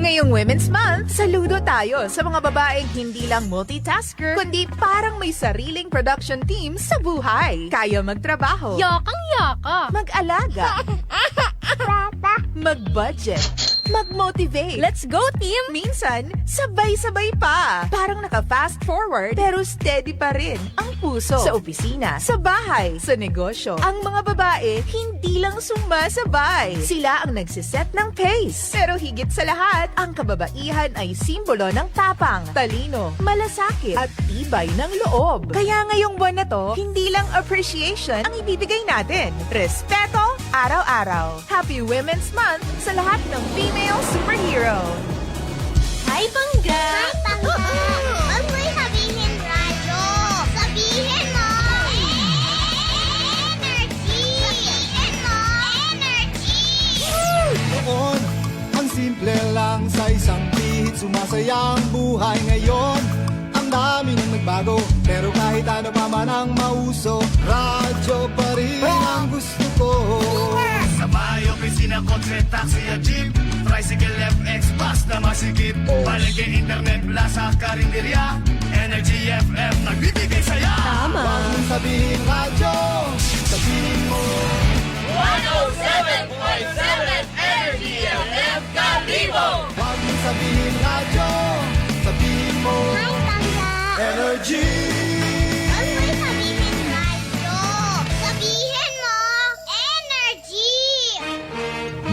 Ngayong Women's Month, saludo tayo sa mga babaeng hindi lang multitasker, kundi parang may sariling production team sa buhay. Kaya magtrabaho, Yakang-yaka. mag-alaga, mag-budget, mag-motivate. Let's go, team! Minsan, sabay-sabay pa. Parang naka-fast forward, pero steady pa rin ang puso. Sa opisina, sa bahay, sa negosyo. Ang mga babae, hindi lang sumasabay. Sila ang nagsiset ng pace. Pero higit sa lahat, ang kababaihan ay simbolo ng tapang, talino, malasakit, at tibay ng loob. Kaya ngayong buwan na to, hindi lang appreciation ang ibibigay natin. Respeto, araw-araw. Happy Women's Month sa lahat ng female superhero. Hi, Bangga! Huwag mo'y sabihin radyo. Sabihin mo. Energy. Sabihin mo. Energy. Noon, ang simple lang sa isang pihit. Sumasaya ang buhay ngayon. Ang dami nang nagbago, pero kahit ano pa man ang mauso, radyo pa rin ang gusto ko. Sa bahay, opisina, kotse, taxi at jeep, tricycle, FX, bus na masikip, palengke, internet, plaza, karinderya, Energy FM, nagbibigay saya. Tama! Huwag mong sabihin radyo, sabihin mo. 107.7 Energy FM, Kalibo! Huwag mong sabihin radyo, sabihin mo. Hi, Bangga. Energy! Huwag mo'y sabihin radyo. Sabihin mo. Energy.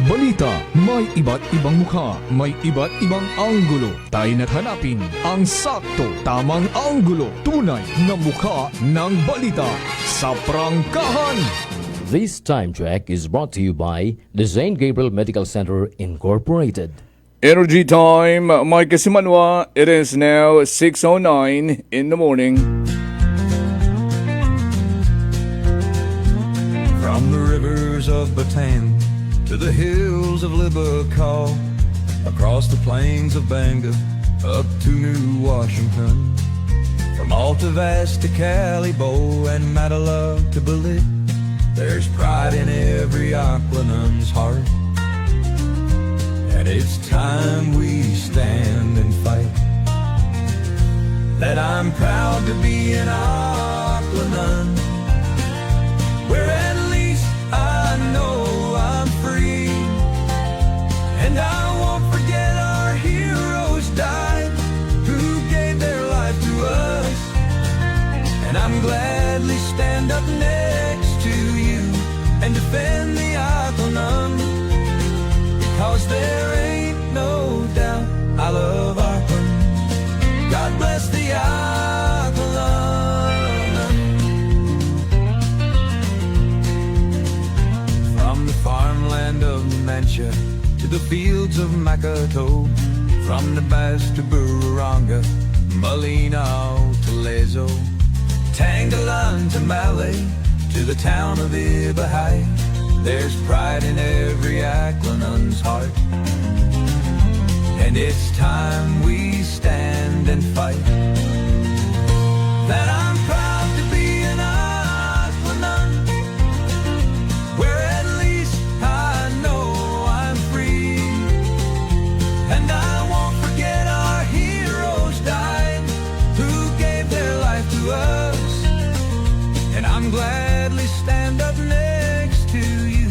Balita, may iba't ibang mukha, may iba't ibang anggulo. Tayo na't hanapin ang sakto, tamang anggulo, tunay na mukha ng balita sa prangkahan. This time check is brought to you by the St. Gabriel Medical Center Incorporated. Energy time, Mike Simanwa. It is now 6:09 in the morning. From the rivers of Bataan to the hills of Libacol, across the plains of Bangor, up to New Washington, from Alta Vista to Calibo and Matala to Belize, there's pride in every Aquanun's heart. And it's time we stand and fight. That I'm proud to be an Aquanun, where at least I know I'm free. And I won't forget our heroes died, who gave their life to us. And I'm gladly stand up next to you and defend the Aquanun, because there ain't no doubt I love Aquanun. God bless the Aquanun. From the farmland of Numancia to the fields of Makato, from the Bass to Bururanga, Malinaw to Lezo, Tangalan to Malay, to the town of Ibahay, there's pride in every Aquanun's heart. And it's time we stand and fight. That I'm proud to be an Aquanun, where at least I know I'm free. And I won't forget our heroes died, who gave their life to us. And I'm gladly stand up next to you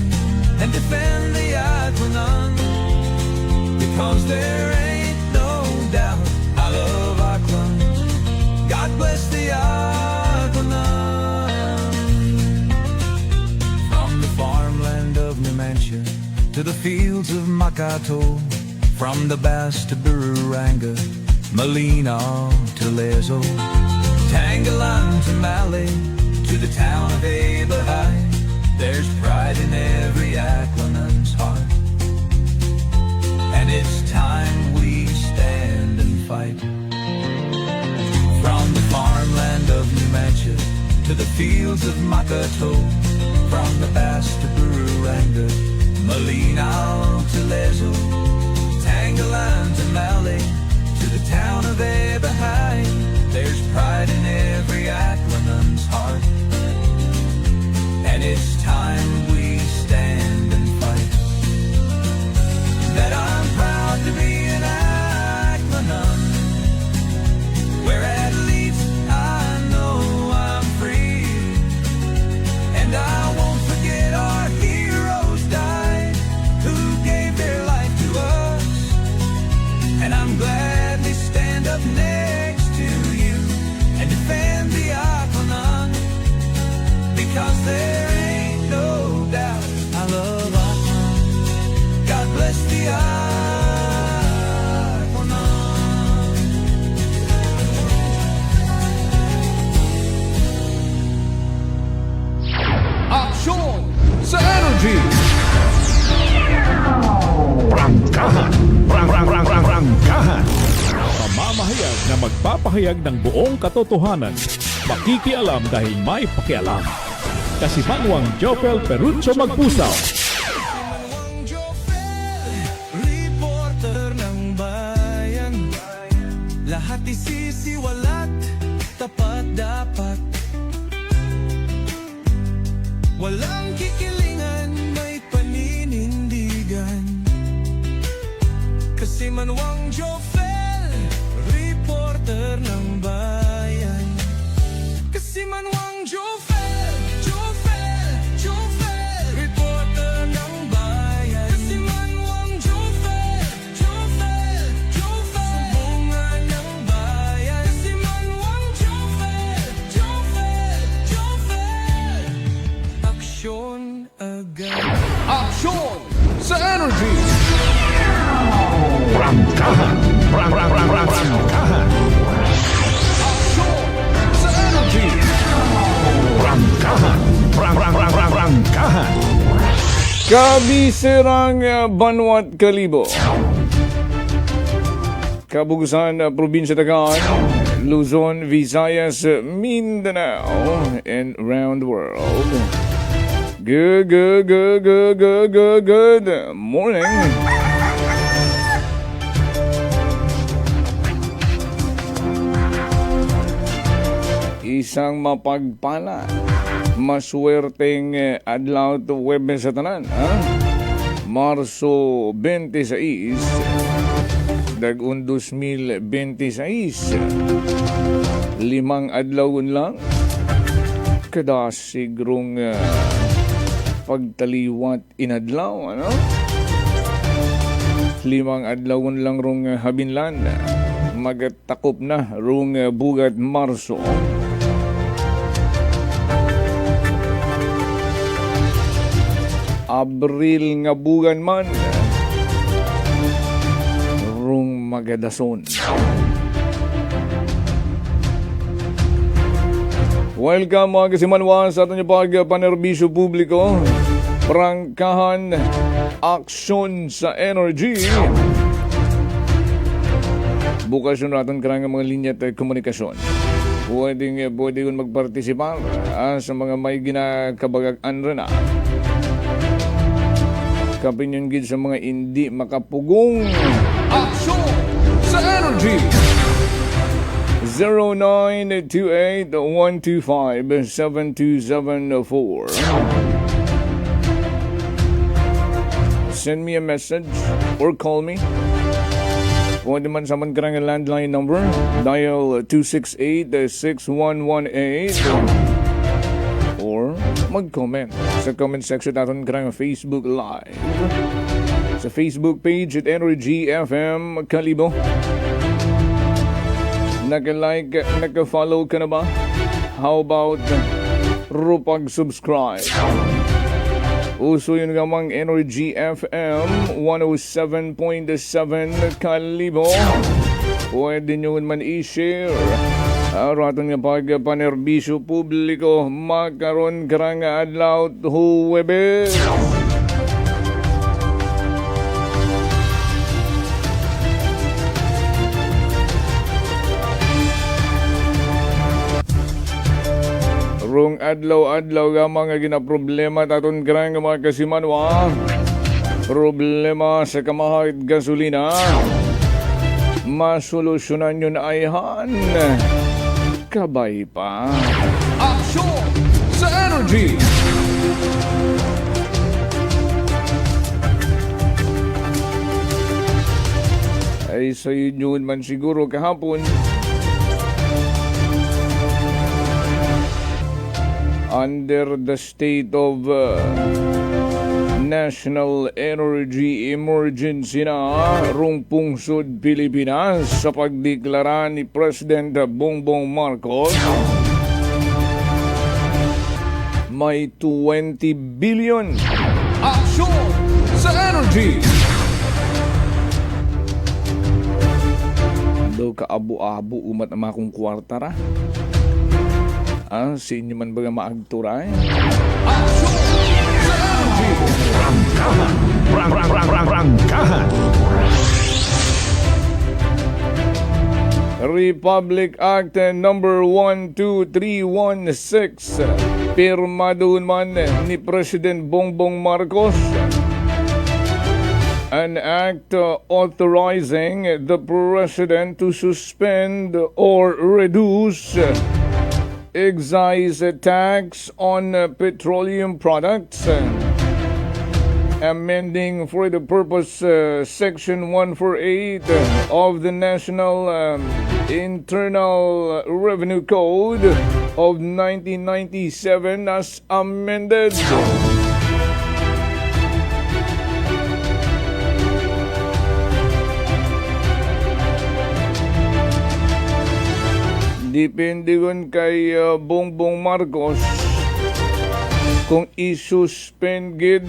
and defend the Aquanun, because there ain't no doubt I love Aquanun. God bless the Aquanun. From the farmland of Numancia to the fields of Makato, from the Bass to Bururanga, Malinaw to Lezo, Tangalan to Malay, to the town of Abahay, there's pride in every Aquanun's heart. And it's time we stand and fight. From the farmland of Numancia to the fields of Makato, from the Bass to Bururanga, Malinaw to Lezo, Tangalan to Malay, to the town of Abahay, there's pride in every Aquanun's heart. And it's time we stand and fight. That I'm proud to be an up next to you and defend the Aklan, because there ain't no doubt I love Aklan. God bless the Aklan. Aksyon sa Energy! Prangkahan. Pamamahayag na magpapahayag ng buong katotohanan. Makikialam dahil may pakialam. Kasimanwang Jopel Perucho Magpusaw. Manwang Jopel, reporter ng bayan. Lahat isisiwalat, tapat dapat. Walang kikilingan, may paninindigan. Kasi Manwang Jopel, reporter ng bayan. Kasi Manwang Jopel, reporter ng bayan. Kasi Manwang Jopel, sumbungan ng bayan. Kasi Manwang Jopel, aksyon agad. Aksyon sa Energy! Prangkahan. Aksyon sa Energy! Prangkahan. Kabisirang Banwat Kalibo. Kabugusan Probinsya Dagan, Luzon, Visayas, Mindanao, and round the world. Good morning. Isang mapagpala, maswerteng adlaw to Webes sa tanan, Marso 26, Dagun 2026. 5 adlaw lang, kada sigrong pagtaliwat inadlaw, 5 adlaw lang rong habinlan, magatakop na rong bugat Marso. Abril nga bugan man, rong magadason. Welcome mga kasimanwa sa ating pagpanerbisyo publiko. Prangkahan, aksyon sa Energy. Bukas yun natin karang mga linya at komunikasyon. Pwede yun magpartisipar sa mga may ginakabagagan rin na. Kapinyon gid sa mga hindi makapugong. Aksyon sa Energy! 0928-125-7274. Send me a message or call me. Pwede man sa man karang landline number. Dial 268-6118. Or mag-comment sa comment section natin karang Facebook Live. Sa Facebook page at Energy FM Kalibo. Naka-like, naka-follow ka na ba? How about pag-subscribe? Uso yun gamang Energy FM 107.7 Kalibo. Pwede nyo man i-share. Raton nga pagpanerbisyo publiko, makaroon karang adlaw Huwebes. Rong adlaw-adlaw gamang nga ginaproblema taton karang mga kasimanwa. Problema sa kamahal gasolina. Masolusyonan yun ayhan. Kabay pa. Aksyon sa Energy! Ay sa inyo man siguro kahapon. Under the state of national energy emergency na rung pungsod Pilipinas sa pagdeklara ni President Bongbong Marcos. May 20 billion aksyon sa energy. Daw ka abu-abu umat ang mga kong kwarta ra. Sa inyo man baga maagturay? Aksyon sa energy! Rangkahan. Republic Act number 12316 pirmado man ni President Bongbong Marcos. An act authorizing the President to suspend or reduce excise tax on petroleum products, amending for the purpose Section 148 of the National Internal Revenue Code of 1997 as amended. Depende yun kay Bongbong Marcos kung isuspend gid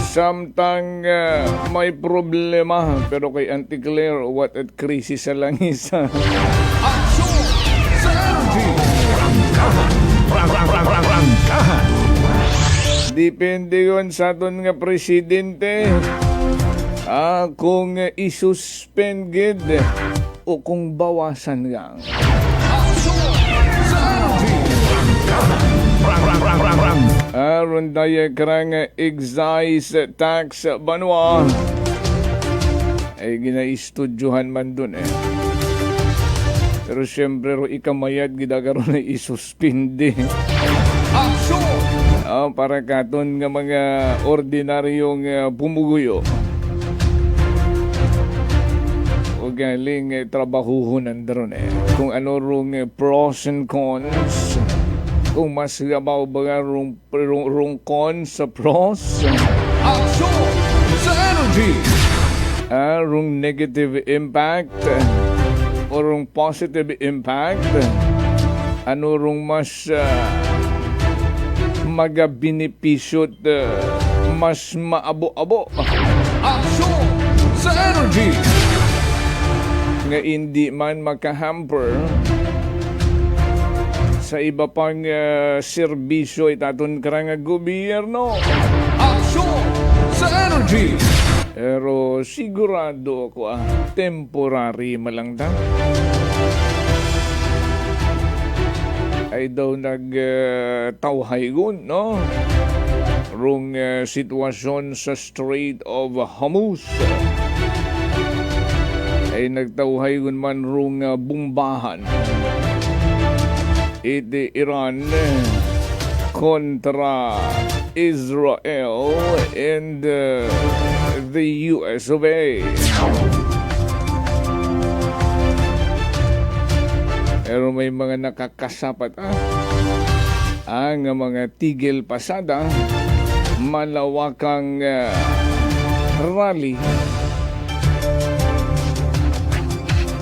samtang may problema, pero kay Auntie Claire what at krisis sa langis. Aksyon sa energy. Rangkahan. Depende yun sa aton nga presidente kung isuspend gid o kung bawasan lang. Aron tayo karang excise tax banwa ay ginaistudyohan man dun Pero syempre ro ikamayad gidagaron na isuspindi. Para katon nga mga ordinaryong pumuguyo. Galing trabahuhunan daron kung ano rong pros and cons, kung mas gabaw ba rong cons sa pros. Aksyon sa energy. Rong negative impact o rong positive impact, ano rong mas magabinipisyo at mas maabo-abo. Aksyon sa energy. Nga hindi man makahamper sa iba pang serbisyo itaton karang gobyerno. Aksyon sa energy. Pero sigurado ako temporary malang ta. Ay daw nagtawhaygon, no? Rung sitwasyon sa Strait of Hormuz. Ay nagtawhaygon man rung bumbahan. Iti Iran kontra Israel and the US of A. Pero may mga nakakasapat ang mga tigil pasada, malawakang rally.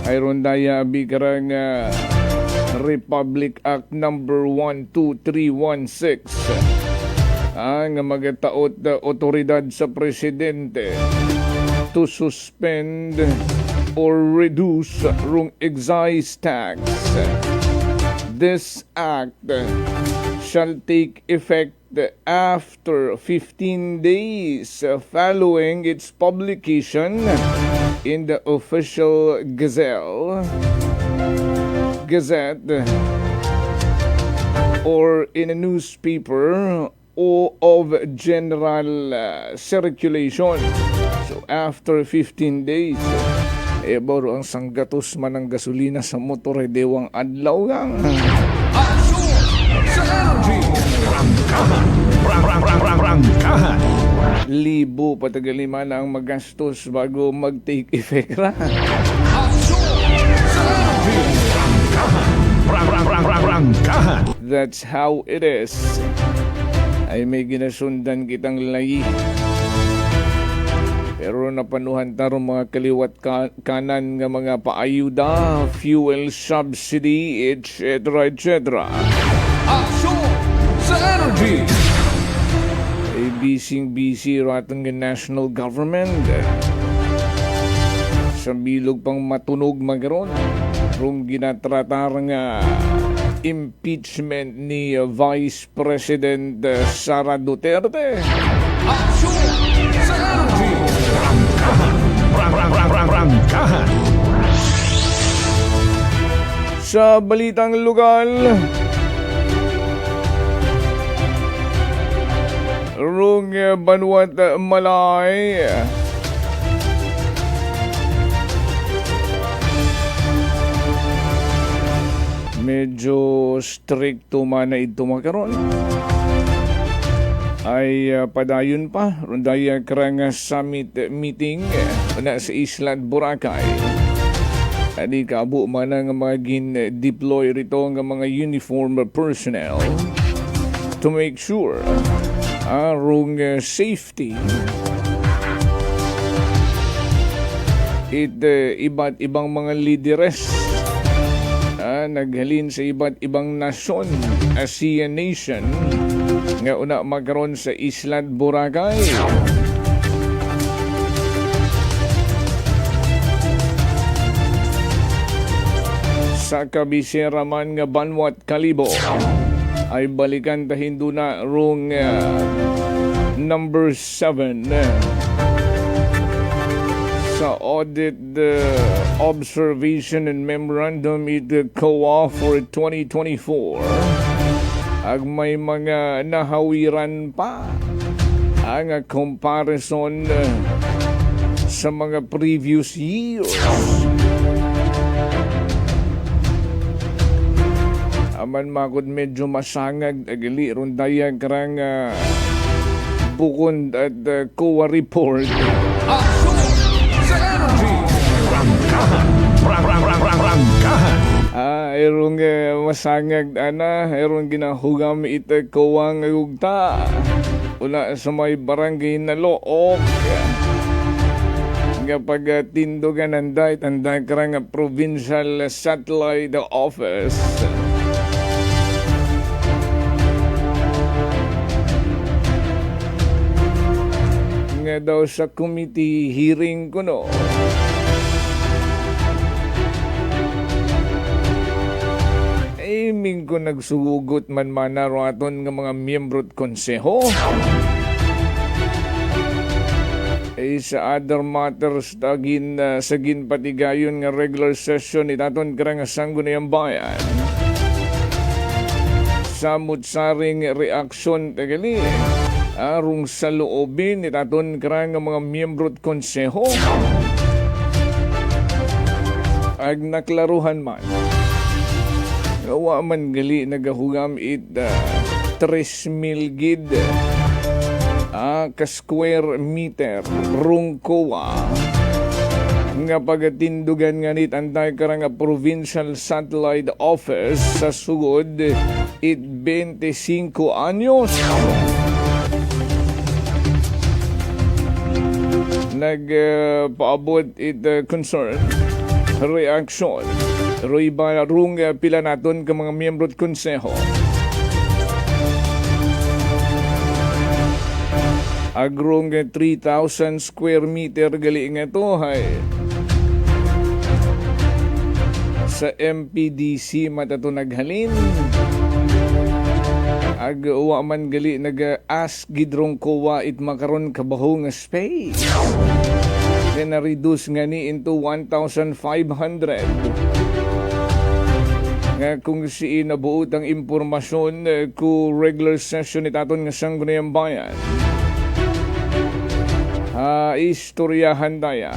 Ayron daya bikarang Republic Act number 12316 ang magataot na otoridad sa presidente to suspend or reduce rung excise tax. This act shall take effect after 15 days following its publication in the official Gazette or in a newspaper or of general circulation. So after 15 days, baro ang sanggatos man ng gasolina sa motor dewang adlaw gang. Aksyon sa energy. Rangkahan. Libo patagalima na ang magastos bago mag-take effect ra. Aksyon sa energy. Rangkahan. That's how it is. ay may ginasundan kitang layi. Pero napanuhan taro mga kaliwat kanan nga mga paayuda, fuel subsidy, etc. etc. Aksyon sa energy. Ay busy ratong nga national government. Sa bilog pang matunog magaron. Rung ginatratar nga impeachment ni Vice President Sara Duterte. Aksyon sa energy. Prangkahan. Sa balitang lugal, rung Banwat Malay, medyo stricto man na ito makaroon. Ay padayon pa rundaya karang summit meeting na sa Isla Boracay. Adi kaabo man ang mga gin-deploy rito ng mga uniform personnel to make sure arong safety. Iba't ibang mga lideres naghalin sa iba't ibang nasyon, ASEAN nation, nga una magkaroon sa Isla Boracay. Sa kabisera man nga Banwat Kalibo ay balikan tahindo na rong number 7 sa audit observation and memorandum it COA for 2024. Ag may mga nahawiran pa ang comparison sa mga previous years. Aman makod medyo masangag agali rundaya karang bukod at COA report. Aksyon sa energy. Prangkahan. Erong masangag erong ginahugam ita COA nga gugta. Una sa may barangay na Look. Kapag tindugan anday karang provincial satellite office. Nga daw sa committee hearing ko no. Ming ko nagsugugot man manaraton ng mga miyembro at konseho. Sa other matters tagin sagin patigayon nga regular session itaton karang Sangguniang Bayan. Samut-saring reaksyon tagali arong sa loobin itaton karang mga miyembro at konseho. Ag naklaruhan man. Gawa man gali nagahugam it 3,000 gid ka square meter rung COA nga pagatindugan nga nit antay karang provincial satellite office sa sugod it 25 anyos. Nagpaabot it concern reaction Roy barung pila naton ka mga miyembro at konseho. Agrong 3,000 square meter gali nga to hay. Sa MPDC matato naghalin. Uwa man gali nag-ask gidrong COA it makaron kabaho nga space. Then na-reduce nga ni into 1,500. Nga kung si nabuot ang impormasyon ku regular session ni taton nga Sangguniang Bayan. Istoryahan daya.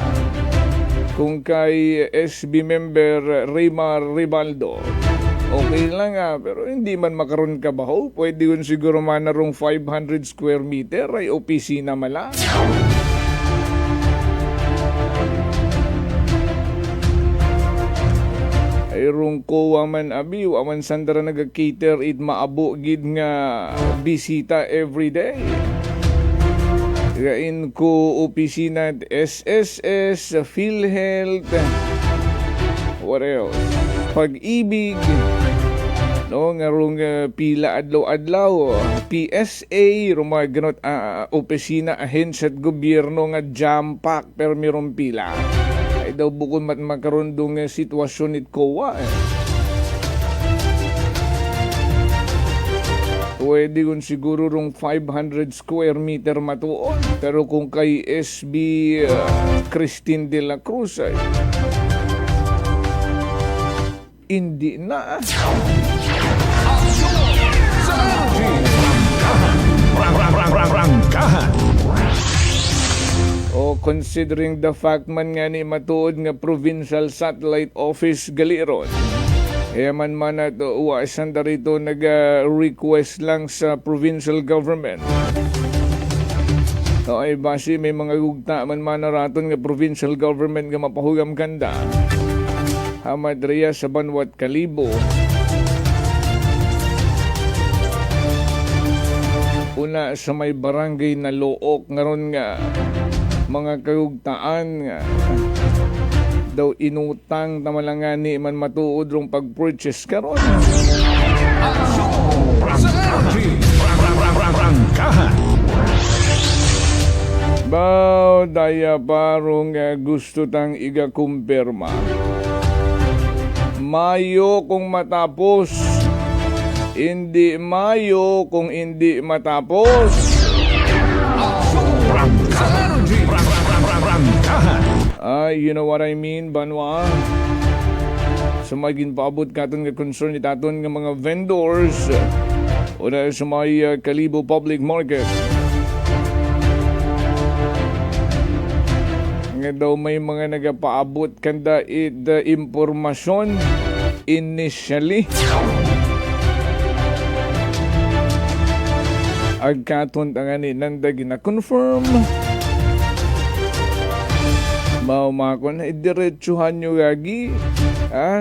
Kung kay SB member Raymar Ribaldo, okay lang pero hindi man makaroon ka baho. Pwede yun siguro manarong 500 square meter ay opisina mala. Ayrong ko man abi, waman sandara nag-cater it maabo gid nga bisita everyday. Gain ko opisina at SSS, PhilHealth, what else? Pag-ibig, no, ngarong pila adlaw-adlaw, PSA, rumaganot opisina, ahensya at gobyerno nga jam-pack pero mayroong pila. Ay daw bukod magkaroon dong sitwasyon it kowa. Pwede kung siguro rong 500 square meter matuon. Pero kung kay SB Christine de la Cruz ay hindi na. Prangkahan. O considering the fact man nga ni matuod nga Provincial Satellite Office galiron. Kaya man at uwasan darito nag-request lang sa provincial government. So ay basi may mga gugta man raton nga provincial government nga mapahugam ganda. Hamad Rhea sa Banwat Kalibo. Una sa may barangay na Look ngaron nga mga kagugtaan nga daw inutang tamalangani man matuod rong pag-purchase karon. Sa energy. Prangkahan. Bao daya parong gusto tang iga-kumpirma. Mayo kung matapos. Hindi Mayo kung hindi matapos. Sa energy. Prangkahan. You know what I mean, Banwa? Sa maging paabot katon nga concern ni taton nga mga vendors o na sa may Kalibo Public Market. Nga daw may mga nagapaabot kanda impormasyon initially. Agkaton tangani nanda gina-confirm. Maumakon na idiretsuhan nyo gagi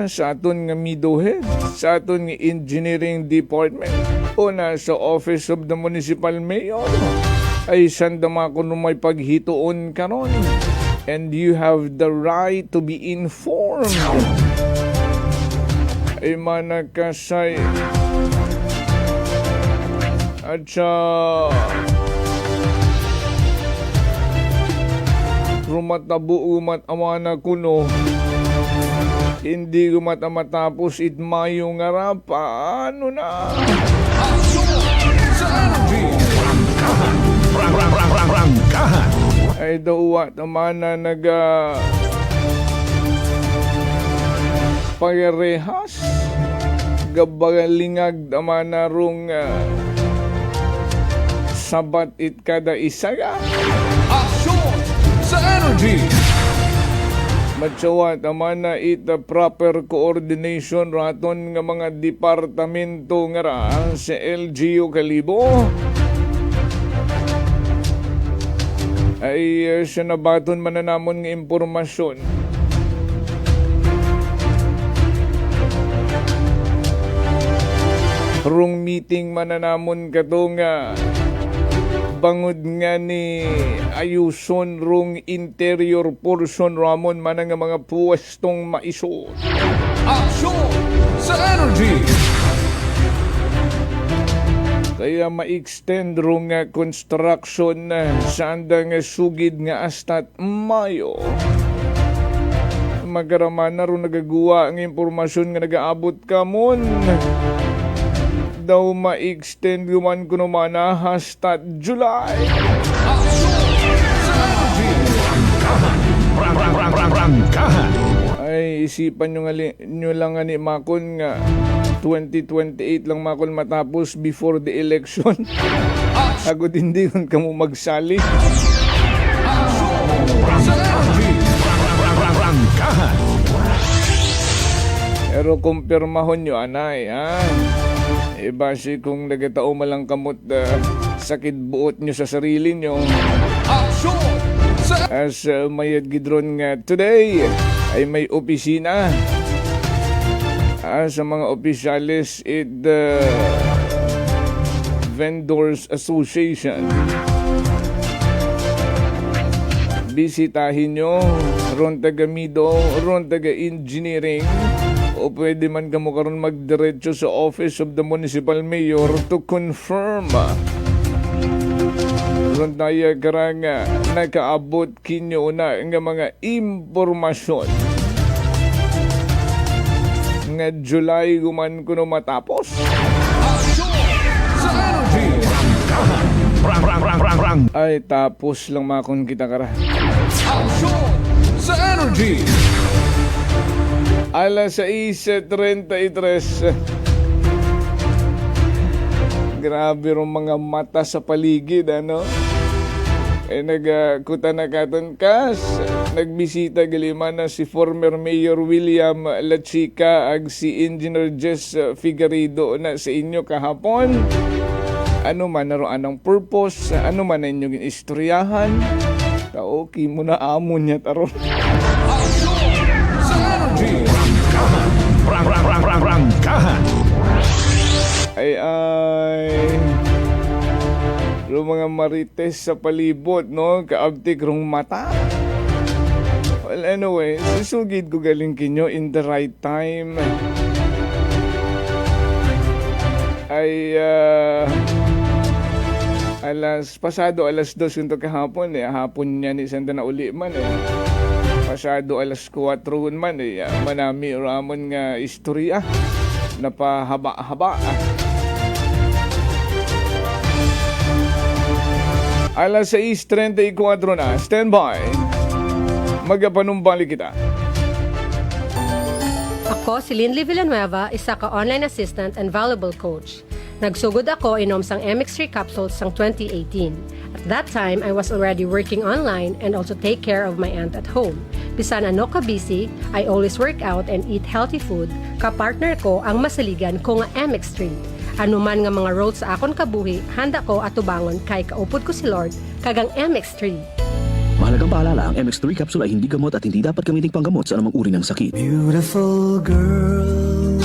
sa aton nga middlehead, sa aton nga engineering department o na sa office of the municipal mayor ay sandama ko nung may paghitoon karon and you have the right to be informed. Ay manakasay at sa rumatabo amana kuno hindi matapos it Mayo nga rapa ano na Sa energy. Prangkahan. ay dawa tamana pagarehas gabagalingag tamana rong sabat it kada isaga. Sa energy. Matsawa taman na proper coordination raton nga mga departamento nga ra sa LGU Kalibo. Ay siya nabaton man na namon nga impormasyon. Rung meeting man na namon kato nga bangod nga ni ayuson rung interior portion ramon man nga mga pwestong maisot. Sa energy. Kaya ma-extend rung construction sa andang sugid nga astat Mayo. Magaraman na ron nagagawa ang impormasyon nga nagaabot ka mon. Daw ma-extend yuman ko naman na hashtag July. Prangkahan. Ay isipan nyo lang nga ni Makon nga 2028 lang Makon matapos before the election. Agad hindi kun ka mo magsali. Prangkahan. Pero kumpirmahon nyo anay ha. Base kung nagatao malang kamot sakit buot nyo sa sarili nyo. As mayad gidron nga today ay may opisina sa mga opisyalis at Vendors Association. Bisitahin nyo ron taga Mido, ron taga Engineering, o pwede man kamo karon magdiretso sa Office of the Municipal Mayor to confirm. Ron tayo karang nakaabot kinyo na nga mga impormasyon nga July guman kuno matapos. Sa Energy. Rang. Ay tapos lang makon kita kara. Aksyon sa Energy. Alas 6:33. Grabe rong mga mata sa paligid, ano? Nagkuta na katon kas. Nagbisita galiman na si former Mayor William Lachica ag si Engineer Jess Figueredo na sa inyo kahapon. Ano man naroon anong purpose, ano man na inyong istoryahan. Okay mo na amon niya taron. Sa Energy. Rangkahan. Ay. Yung mga marites sa palibot, no? Kaabtik rong mata. Well, anyway, susugid ko galing kinyo in the right time. Ay, pasado alas 2 yung kahapon eh. Hapon niya ni Santa na uli man eh. Pasado alas 4 man eh. Manami ramon nga istorya. Napahaba-haba. Alas 6:34 na. Stand by. Magapanumbali kita. Ako si Linley Villanueva, isa ka online assistant and valuable coach. Nagsugod ako inom sang MX3 capsules sang 2018. At that time, I was already working online and also take care of my aunt at home. Bisan ano ka busy, I always work out and eat healthy food. Kapartner ko ang masaligan ko nga MX3. Ano man nga mga roads sa akon kabuhi, handa ko at tubangon kay kaupod ko si Lord kagang MX3. Mahalagang paalala, ang MX3 capsule ay hindi gamot at hindi dapat gamitin panggamot sa anumang uri ng sakit. Beautiful girl.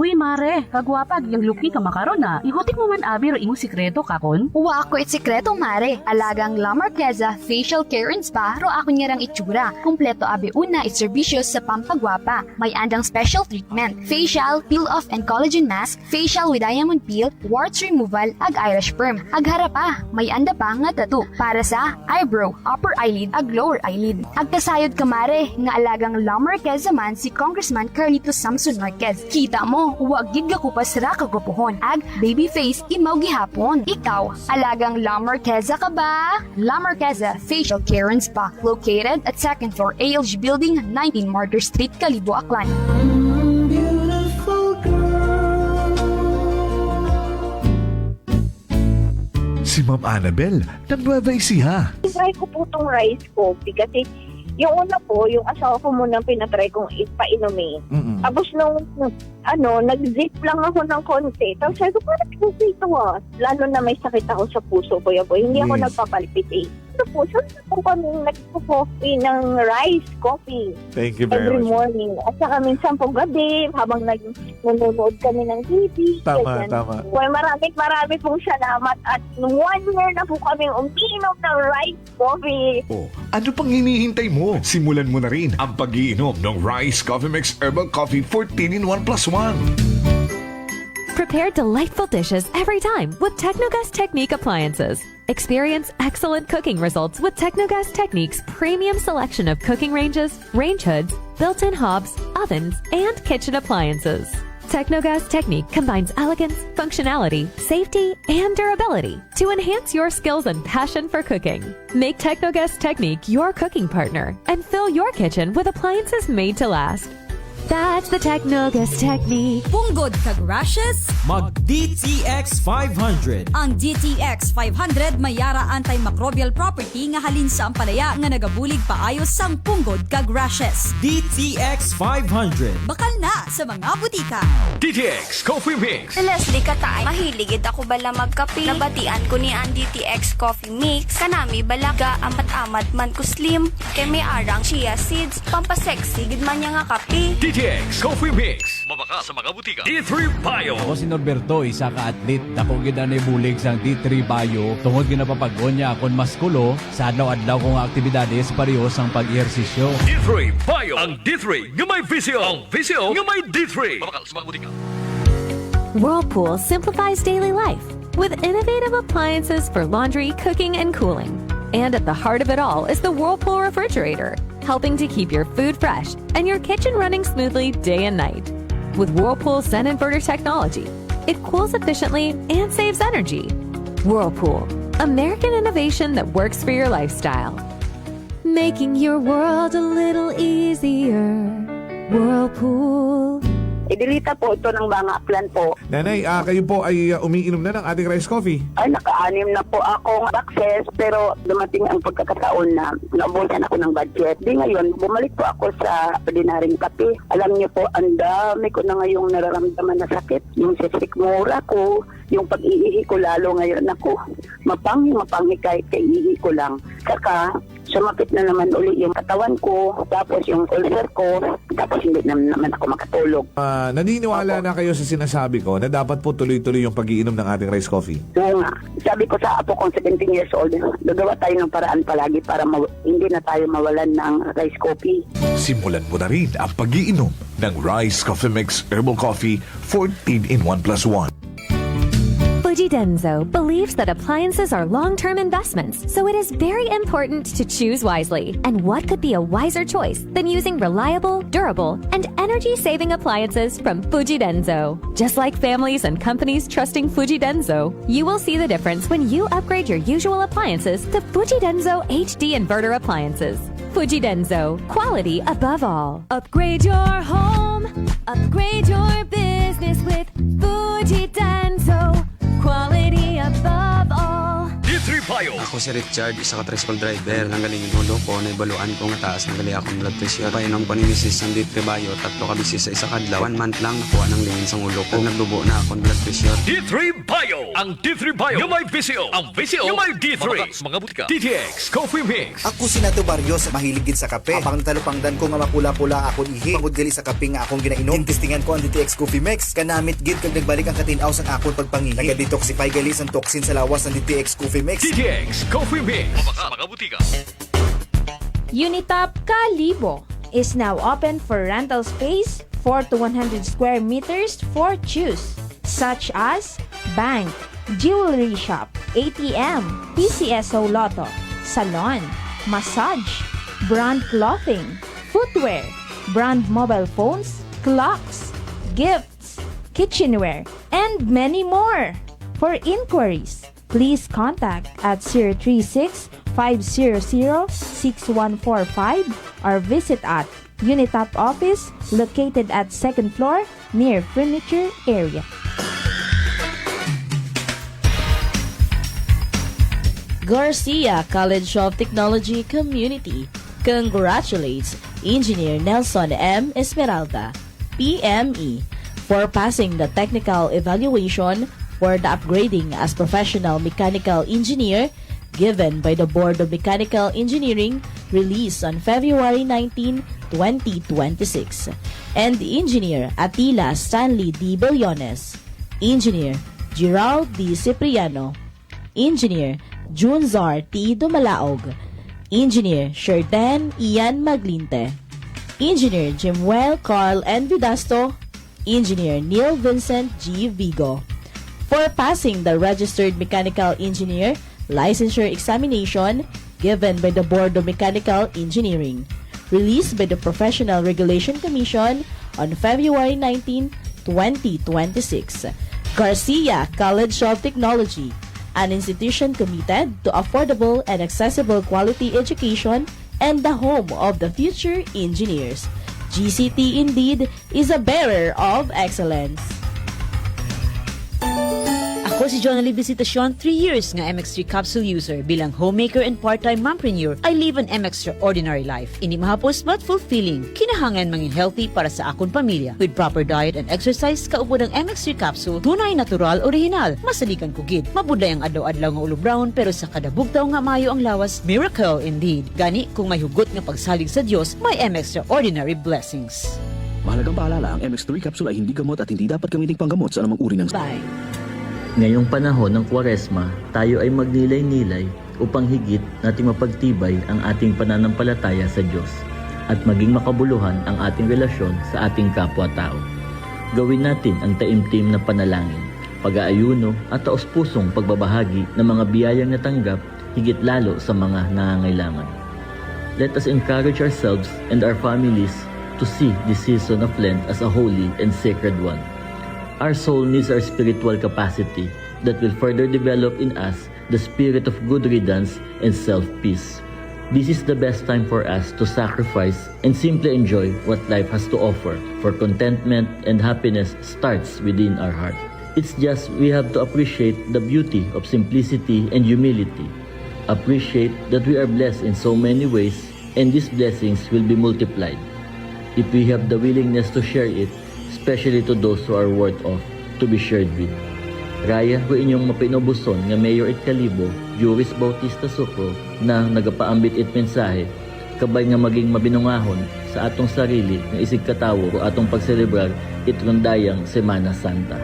Uy, mare, kagwapag, yung luki ka makaroon na. Ihutik mo man abi ro imong sikreto kakon. Uwa ako it sikreto, mare. Alagang La Marqueza Facial Care and Spa, ro ako niyarang itsura. Kompleto abi una it serbisyos sa pampagwapa. May andang special treatment, facial, peel-off and collagen mask, facial with diamond peel, warts removal, ag eyelash perm. Ag harapa, may anda pa nga tattoo para sa eyebrow, upper eyelid, ag lower eyelid. Ag kasayod ka, mare, nga alagang La Marqueza man si Congressman Carlito Samson Marquez. Kita mo, huwag gid ko pa sira kagapuhon. Ag baby face imaw gihapon. Ikaw, alagang La Marqueza ka ba? La Marqueza Facial Care and Spa, located at 2nd floor ALG Building, 19 Martyr Street, Kalibo, Aklan. Beautiful girl. Si Ma'am Annabel, ng Nueva Ecija. Try ko po itong rice coffee kasi yung una po, yung asawa ko munang pinatry kong ipainumin. Tapos nung, nag-zip lang ako ng konti. Tapos sabi ko, parang kasi ito lalo na may sakit ako sa puso ko. Hindi ako nagpapalpit eh. Ito po, saan po kami nagpo-coffee ng rice coffee. Thank you very every much. morning. At saka minsan po gabi, habang nanonood kami ng TV. Tama. Well, marami pong salamat. At 1 year na po kami umiinom ng rice coffee. Oh, ano pang hinihintay mo? Simulan mo na rin ang pag-iinom ng Rice Coffee Mix Herbal Coffee 14-in-1+1. Prepare delightful dishes every time with Technogas Technique appliances. Experience excellent cooking results with Technogas Technique's premium selection of cooking ranges, range hoods, built-in hobs, ovens, and kitchen appliances. Technogas Technique combines elegance, functionality, safety, and durability to enhance your skills and passion for cooking. Make Technogas Technique your cooking partner and fill your kitchen with appliances made to last. That's the Technogas Technique. Punggod kag rashes? Mag DTX 500. Ang DTX 500 may yara antimicrobial property nga halin sa ampalaya nga nagabulig paayos sang punggod kag rashes. DTX 500. Bakal na sa mga butika. DTX Coffee Mix. Leslie Katay, mahiligid ako bala magkape. Nabatian ko ni ang DTX Coffee Mix. Kanami balaga amat-amat man ko slim. Kay may arang chia seeds. Pampasexy gid man niya nga kape. DTX Coffee Mix. Mabaka sa mga butika. D3 Bio. Ako si Norberto, isa ka atlet. Dako gid ani bulig sang D3 Bio. Tungod ginapapagod niya akon maskulo sa adlaw-adlaw kong aktibidades pareho sang pag-ehersisyo. D3 Bio. Ang D3 nga may visyo. Ang visyo nga may D3. Mabaka sa mga butika. Whirlpool simplifies daily life with innovative appliances for laundry, cooking, and cooling. And at the heart of it all is the Whirlpool refrigerator, helping to keep your food fresh and your kitchen running smoothly day and night. With Whirlpool Sun Inverter technology, it cools efficiently and saves energy. Whirlpool, American innovation that works for your lifestyle. Making your world a little easier. Whirlpool. Idilita po ito ng mga plan po. Nanay, kayo po ay umiinom na ng ating rice coffee. Ay, naka-anim na po akong access pero dumating ang pagkakataon na naubusan ako ng budget. Di ngayon, bumalik po ako sa ordinaryong kape. Alam niyo po, ang dami ko na ngayong nararamdaman na sakit. Yung sisikmura ko, yung pag-iihi ko lalo ngayon ako. Mapanghi kahit kaiihi ko lang. Saka, sumapit na naman uli yung katawan ko, tapos yung ulcer ko, tapos hindi naman ako makatulog. Naniniwala na kayo sa sinasabi ko na dapat po tuloy-tuloy yung pag-iinom ng ating rice coffee? Oo nga. Sabi ko sa apo kong 17 years old, gagawa tayo ng paraan palagi para hindi na tayo mawalan ng rice coffee. Simulan mo na rin ang pag-iinom ng Rice Coffee Mix Herbal Coffee 14 in 1+1. Fujidenzo believes that appliances are long-term investments, so it is very important to choose wisely. And what could be a wiser choice than using reliable, durable, and energy-saving appliances from Fujidenzo? Just like families and companies trusting Fujidenzo, you will see the difference when you upgrade your usual appliances to Fujidenzo HD Inverter appliances. Fujidenzo, quality above all. Upgrade your home, upgrade your business with Fujidenzo. Quality above all. D3 Bio. Ako si Richard, isa ka tricycle driver. Nanggaling yung ulo ko, naibaluan ko nga taas, nanggali akong blood pressure. Painom ko ni Mrs. ng D3 Bio, 3 ka bisis sa isa kadlaw. 1 month lang, nakuha ng lingin sa ulo ko. Nagdubo na akong blood pressure. D3 Bio. Ang D3 Bio nga may visyo. Ang visyo nga may D3. Mabaka sa mga butika. DTX Coffee Mix. Ako si Nato Barrios, mahiligid sa kape. Apang talupangdan ko nga mapula-pula akong ihi. Pagod gali sa kape nga akong ginainom. Tintistingan ko ang DTX Coffee Mix. Kanamit gid kag nagbalik ang katinaw sa akong pagpangihi. Nagadetoxify gali ang toxin sa lawas ng DTX Coffee Mix. DTX Coffee Mix. Mabaka sa mga butika. Unitop Kalibo is now open for rental space 4 to 100 square meters for choose, such as bank, jewelry shop, ATM, PCSO Lotto, salon, massage, brand clothing, footwear, brand mobile phones, clocks, gifts, kitchenware, and many more. For inquiries, please contact at 036-500-6145 or visit at Unitop office located at 2nd floor near furniture area. Garcia College of Technology Community congratulates Engineer Nelson M. Esmeralda, PME, for passing the technical evaluation for the upgrading as professional mechanical engineer given by the Board of Mechanical Engineering released on February 19, 2026. And Engineer Atila Stanley D. Billones, Engineer Gerald D. Cipriano, Engineer Junzar T. Dumalaog, Engineer Sherdan Ian Maglinte, Engineer Jimuel Carl N. Vidasto, Engineer Neil Vincent G. Vigo, for passing the Registered Mechanical Engineer Licensure Examination given by the Board of Mechanical Engineering, released by the Professional Regulation Commission on February 19, 2026. Garcia College of Technology, an institution committed to affordable and accessible quality education and the home of the future engineers. GCT indeed is a bearer of excellence. Ako si Jonali Visitacion, 3 years nga MX3 capsule user. Bilang homemaker and part-time mompreneur, I live an extraordinary life. Hindi mahapos but fulfilling. Kinahangan mangin healthy para sa akong pamilya. With proper diet and exercise, kaupo ng MX3 capsule, tunay natural, original. Masaligan ko gid. Mabuday ang adlaw-adlaw nga ulo brown, pero sa kada bugtaw nga mayo ang lawas, miracle indeed. Gani, kung may hugot nga pagsalig sa Dios, may extraordinary blessings. Mahalagang paalala, ang MX3 capsule ay hindi gamot at hindi dapat gamiting panggamot sa anumang uri ng Bye. Ngayong panahon ng Kwaresma, tayo ay magnilay-nilay upang higit nating mapagtibay ang ating pananampalataya sa Diyos at maging makabuluhan ang ating relasyon sa ating kapwa-tao. Gawin natin ang taimtim na panalangin, pag-aayuno at taos-pusong pagbabahagi ng mga biyayang natanggap higit lalo sa mga nangangailangan. Let us encourage ourselves and our families to see this season of Lent as a holy and sacred one. Our soul needs our spiritual capacity that will further develop in us the spirit of good riddance and self-peace. This is the best time for us to sacrifice and simply enjoy what life has to offer, for contentment and happiness starts within our heart. It's just we have to appreciate the beauty of simplicity and humility. Appreciate that we are blessed in so many ways and these blessings will be multiplied if we have the willingness to share it, especially to those who are worth of to be shared with. Raya ko inyong mapinobuson nga Mayor it Kalibo, Juris Bautista Sucro, na nagapaambit it mensahe, kabay nga maging mabinungahon sa atong sarili nga isig katawo o atong pagselebrar it rondayang Semana Santa.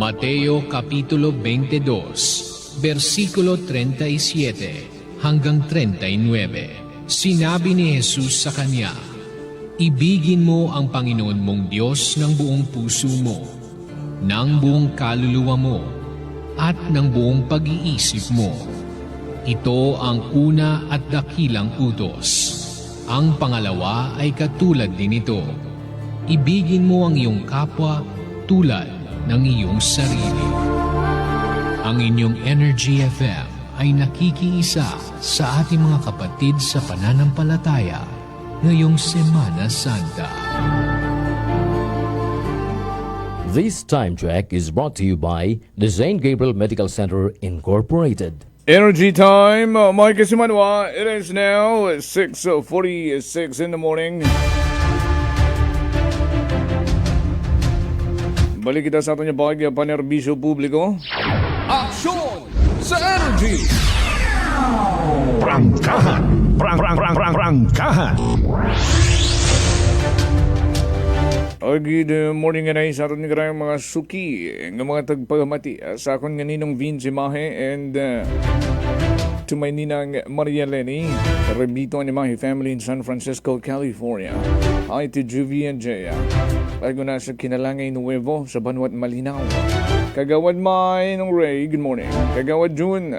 Mateo Kapitulo 22, versikulo 37 hanggang 39. Sinabi ni Jesus sa kanya, ibigin mo ang Panginoon mong Diyos ng buong puso mo, ng buong kaluluwa mo, at ng buong pag-iisip mo. Ito ang una at dakilang utos. Ang pangalawa ay katulad din ito. Ibigin mo ang iyong kapwa tulad ng iyong sarili. Ang inyong Energy FM ay nakikiisa sa ating mga kapatid sa pananampalataya ngayong Semana Santa. This time check is brought to you by the St. Gabriel Medical Center Incorporated. Energy time, Mike Simanwa. It is now 6:46 in the morning. Balik kita sa ating bahagi panerbisyo publiko. Aksyon sa Energy! Prangkahan! Prangkahan! Good morning nga sa ating mga suki ng mga tagpagamati sa akong nganinong Vince Mahe and to my ninang Maria Lenny, Rebito ni Mahe family in San Francisco, California. Hi to Juvie and Jaya. Bago na sa Kinalangay Nuevo sa Banwat Malinaw. Kagawad May nung Ray, good morning. Kagawad June,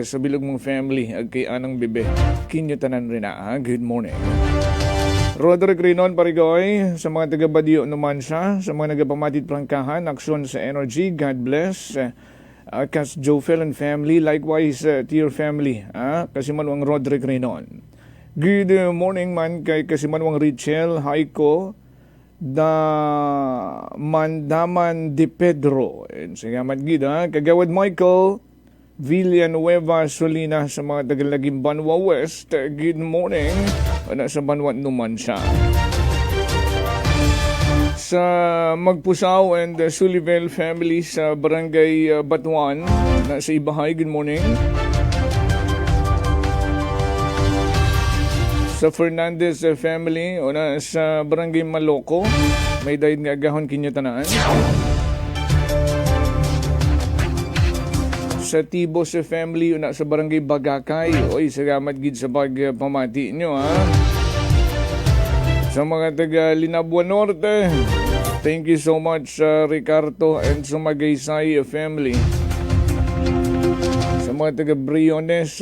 sa bilog mong family, kay Anang Bebe. Kinyo tanan rin na, good morning. Roderick Rinon Parigoy, sa mga taga-Badio naman siya, sa mga nagapamatit prangkahan, aksyon sa Energy, God bless. Kas Jofel and family, likewise to your family, kasi manuang Roderick Rinon. Good morning man kay kasi manuang Richel, Haiko, da Mandaman de Pedro. Salamat gid kagawad Michael Villanueva Solina sa mga tagalaging Banwa West. Good morning. Sa Banwa naman siya. Sa Magpusaw and Sullivan family sa Barangay Batuan na sa Ibahay, good morning. Sa Fernandez family o na sa Barangay Maloko, may dahil nga agahon kinyatanaan. Sa Tibos family o na sa Barangay Bagakay, oy, salamat gid sa pagpamati nyo Sa mga taga Linabuan Norte, thank you so much Ricardo and sa Magaysay family. Sa mga taga Briones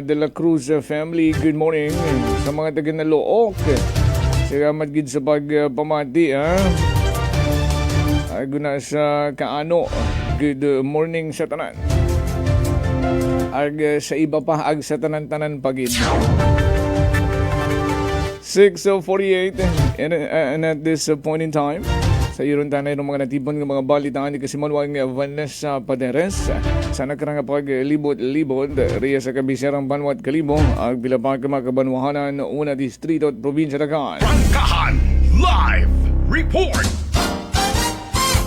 de la Cruz family, good morning. Sa mga taga Nalook, salamat gid sa pagpamati Aguna sa Kaano, good morning sa tanan. Sa iba pa sa tanan-tanan pagid. 6:48 and at this point in time, sa iyon tanay ng mga natibon ng mga balitaan ni Kasimanwang Vanessa Paderes. Sana ka nga paglibot-libot riya sa kabiserang Banwat Kalibo ang pilapag makabanwahanan una distrito at probinsya Dagan. Prangkahan Live Report!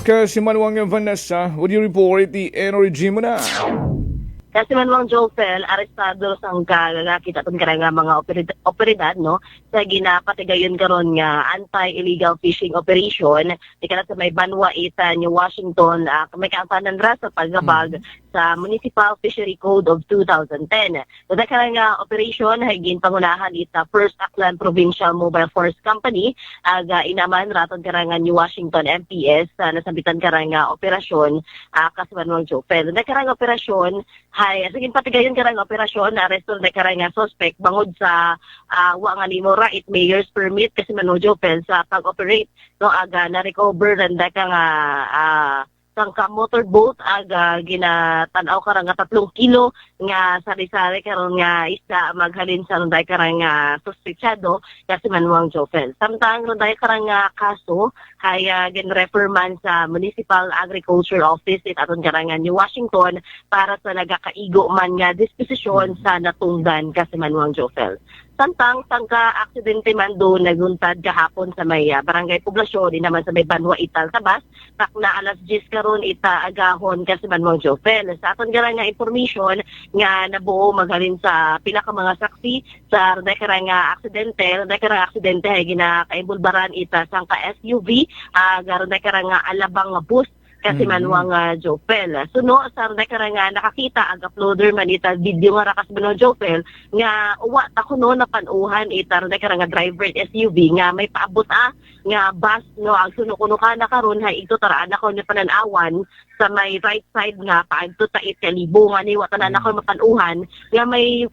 Kasimanwang Vanessa, would you report the energy mo na? Kasi man Mang Jofel, arestado sang kakita itong nga mga operidad, no? Sa ginapatigayon karon nga anti-illegal fishing operation, di ka na sa may Banwa ita, New Washington, may kaampanan ra sa paggabag sa Municipal Fishery Code of 2010. So da nga operation, higin pangunahan ita First Aklan Provincial Mobile Force Company, inaman raton nga New Washington MPS, nasabitan nga operasyon, kasi man Mang Jofel. Da nga operasyon, hay sige patigayon karang operasyon na arresto na karang suspect bangod sa wa nga nimo right mayor's permit kasi Manojo Pen sa pag-operate no aga na recover randa ka nga sangka motorboat aga ginatanaw karang 3 kilo nga sari-sari karon nga isda maghalin sa runday karang suspetsado kasi Manuang Jofel. Samtang runday karang kaso hay gin-refer man sa Municipal Agriculture Office aton karang New Washington para sa nagakaigo man nga disposisyon sa natungdan kasi Manuang Jofel. Samtang tangka aksidente man do naguntad kahapon sa may barangay poblasyon di naman sa may Banwa Ital Tabas tak na alas 10 karon ita agahon kasi Manuang Jofel. Sa aton gara nga information nga nabuo maghalin sa pila ka mga saksi sa rekara nga aksidente ay ginakaimbulbaran ita sang ka SUV garon rekara nga alabang nga bus kasi Manuang Jofel. Suno sa rekara nga nakakita ang uploader man ita video nga rakas Manuang Jofel nga uwa ta kuno na panuhan ita rekara nga driver SUV nga may paabot nga bus no ang suno kuno kana karon hay ito taraan ako ni pananawan sa may right side nga paadto ta kalibo nga ni watanan ako mapanuhan nga may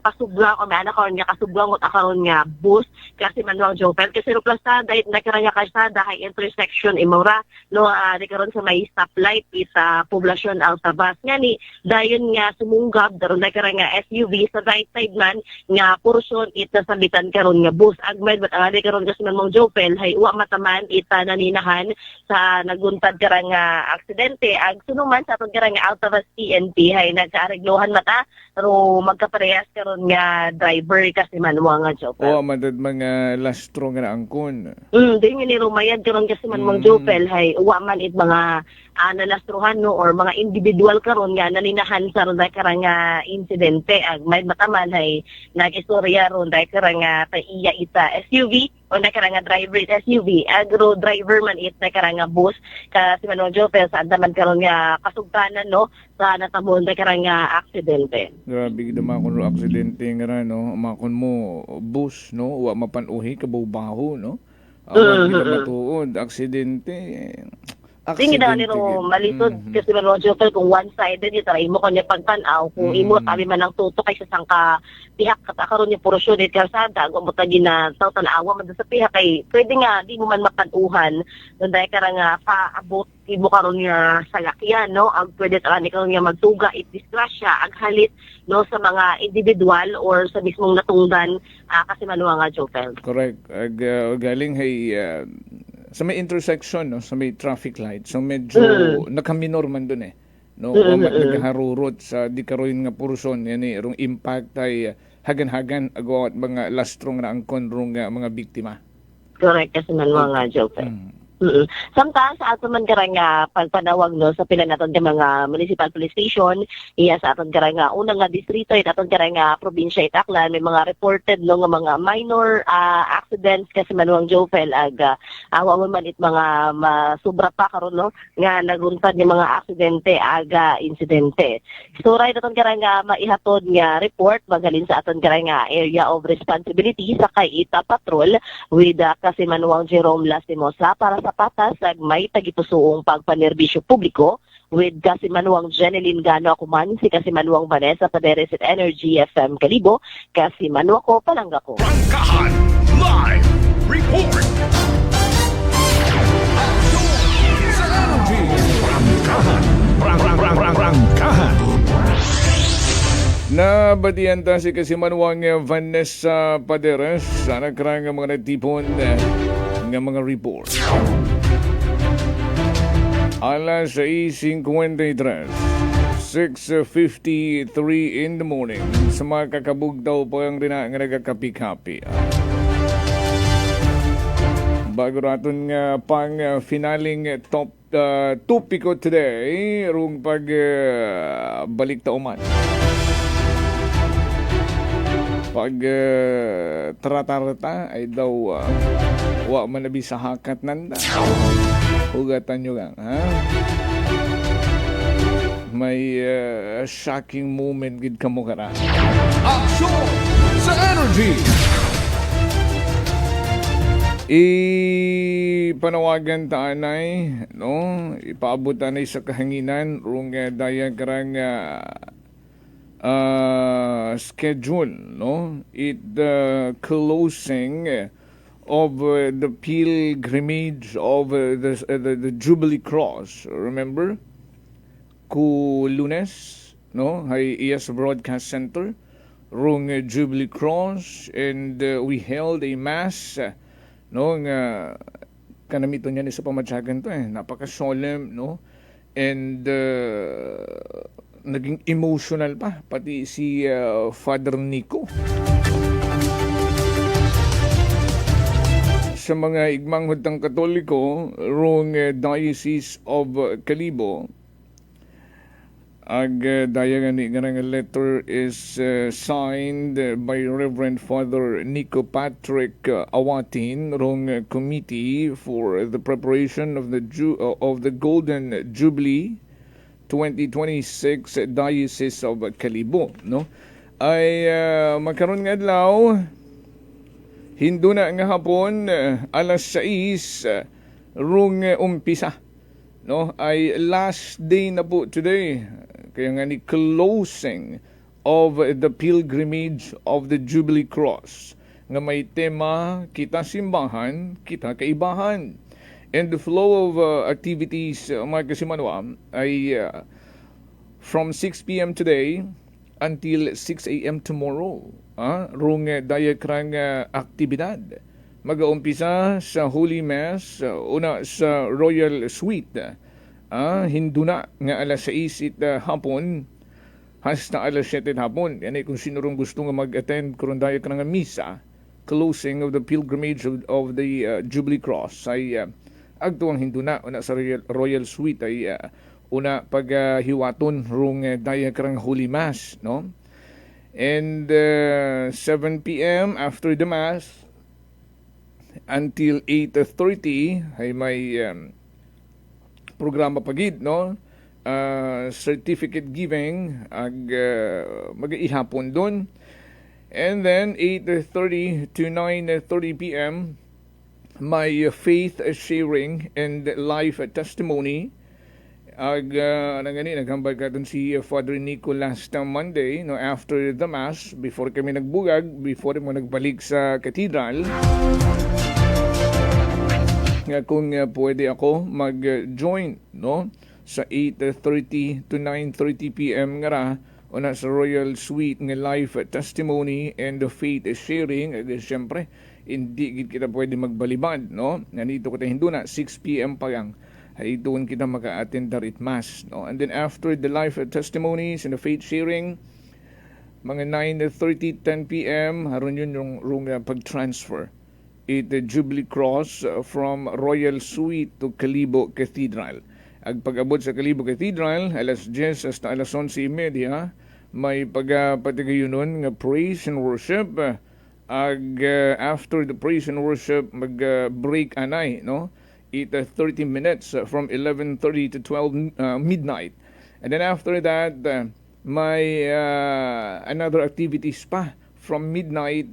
pasugla o may anak ko nga kasuglangot akaron nga bus kasi Manuang Jofel kasi ro plasada rekara nga kalsada hay intersection imora no karon sa may stoplight sa poblasyon Altabas nga ni dayon nga sumunggab daron na karang nga SUV sa right side man nga portion ita sabitan karon nga bus agmed but ang karon kasi Mang Jofel hay uwa mataman ita naninahan sa naguntad karang nga aksidente ag sunuman sa aton karang nga Altabas PNP hay nagkaareglohan mata pero magkaparehas karon nga driver kasi Manuang Jofel. Madad mga lastro nga angkon. Di ni rumayad karon kasi Mang Jofel hay uwa man mga nalastruhan no or mga individual karon nga naninahan sa ron karang insidente ag may mataman hay nagistorya ron karang iya ita SUV o karang driver SUV agro driver man it karang bus kasi Manuang Jofel sa andaman karon nga kasugtanan no sa natamon karang aksidente. Grabe gid makon ro aksidente nga no makon mo bus no wa mapanuhi kabaw-baho no. Matuod aksidente. Tingin na nito malisod kasi Manuang Jofel kung one-sided yung taray mo kanya pagtanaw kung imo tabi man ang tuto kay sa sangka pihak katakaroon niya porosyon at kalsada kung mutagin na tanawa man sa pihak kay pwede nga di mo man mapanuhan doon dahil karang paabot imo karon nga salakyan no ang pwede ta ni karon nga magtuga disgrasya ag halit no sa mga individual or sa mismong natungdan kasi Manuang Jofel. Correct. Galing hay sa may intersection no sa may traffic light so medyo nakaminor man dun no nagharurot sa di karoon nga portion yan rong impact ay hagan-hagan agawat mga lastrong na angkon rong mga biktima. Correct kasi Manuang Jofel. Samtang sa aton man karang pagpanawag no sa pila naton nga mga municipal police station iya sa aton karang unang nga distrito it aton karang probinsya Aklan may mga reported no nga mga minor accidents kasi Manuang Jofel ag awa man it mga sobra pa karon no nga naguntad nga mga aksidente aga insidente. So right aton karang maihatod nga report magaling sa aton karang area of responsibility sa kay ita patrol with kasi Manuang Jerome Lastimosa para sa patas ag may tagitusuong pagpanerbisyo publiko with kasi Manuang Jeneline Gano Akuman, si kasi Manuang Vanessa Paderes at Energy FM Kalibo, kasi Manu ako palangga ko. Rangkahan Live Report! Rangkahan Nabatian ta si kasi Manuang Vanessa Paderes sa nakarang mga natipon ng mga report. Alas 6:53, 6:53 in the morning. Sa mga kakabugdaw po ang rina nga nagkakapi-kapi. Bago raton nga pang finaling topiko today, rung pag balik tauman. Pag trata-rata ay daw wa manabi sa hakat nanda. Hugatan nyo gang, ha? May shocking moment gid kamo kara. Action sa Energy! Panawagan taanay, no? Ipaabot tanay sa kahanginan rung daya karang schedule, no? Closing of the pilgrimage of the Jubilee Cross. Remember? Ku Lunes, no? Hay iya sa Broadcast Center rung Jubilee Cross, and we held a mass, no? Nga kanamito niya ni sa pamatsyagan to napaka-solemn, no? And naging emotional pa pati si Father Nico. Sa mga igmanghod ng Katoliko rung Diocese of Calibo, ag daya nga nga letter is signed by Reverend Father Nico Patrick Awatin rung committee for the preparation of the Golden Jubilee 2026 Diocese of Calibo, no? Ay magkaroon nga adlaw Hindu na nga hapon alas 6 rung umpisa, no? Ay last day na po today, kaya nga ni closing of the pilgrimage of the Jubilee Cross nga may tema kita simbahan, kita kaibahan. And the flow of activities, mga kasimanwa, ay from 6 p.m. today until 6 a.m. tomorrow. Rung dayakrang aktibidad. Mag-uumpisa sa Holy Mass, una sa Royal Suite. Hindu na nga alas 6 hapon hasta alas 7 hapon. Yan ay kung sino rong gusto nga mag-attend kung dayakrang misa, closing of the pilgrimage of the Jubilee Cross ay agtuang Hindu na una sa Royal Suite ay una paghiwaton rung dayakrang Holy Mass, no? And 7 p.m. after the Mass until 8:30 ay may programa pagid, no? Certificate giving ag mag-ihapon doon. And then 8:30 to 9:30 p.m. may faith sharing and life testimony. Naghambal ka dun si Father Nico last Monday, no, after the Mass, before kami nagbugag, before mo nagbalik sa Cathedral. Nga kung pwede ako mag-join, no, sa 8:30 to 9:30 p.m. nga ra, una sa Royal Suite nga life testimony and the faith sharing. Siyempre, hindi kita pwede magbalibad, no? Nandito ko tayo Hindu na 6 p.m. pa lang ay doon kita maka-attend darit Mass, no? And then after the life testimonies and the faith sharing, mga 9:30, 10 p.m. haron yun yung pag-transfer the Jubilee Cross from Royal Suite to Calibo Cathedral. Ag pag-abot sa Calibo Cathedral alas 10 hasta alas 11:30 may pagpatigayonon nga praise and worship. After the praise and worship mag-break anay, no? 30 minutes from 11:30 to 12 midnight. And then after that, may another activities pa from midnight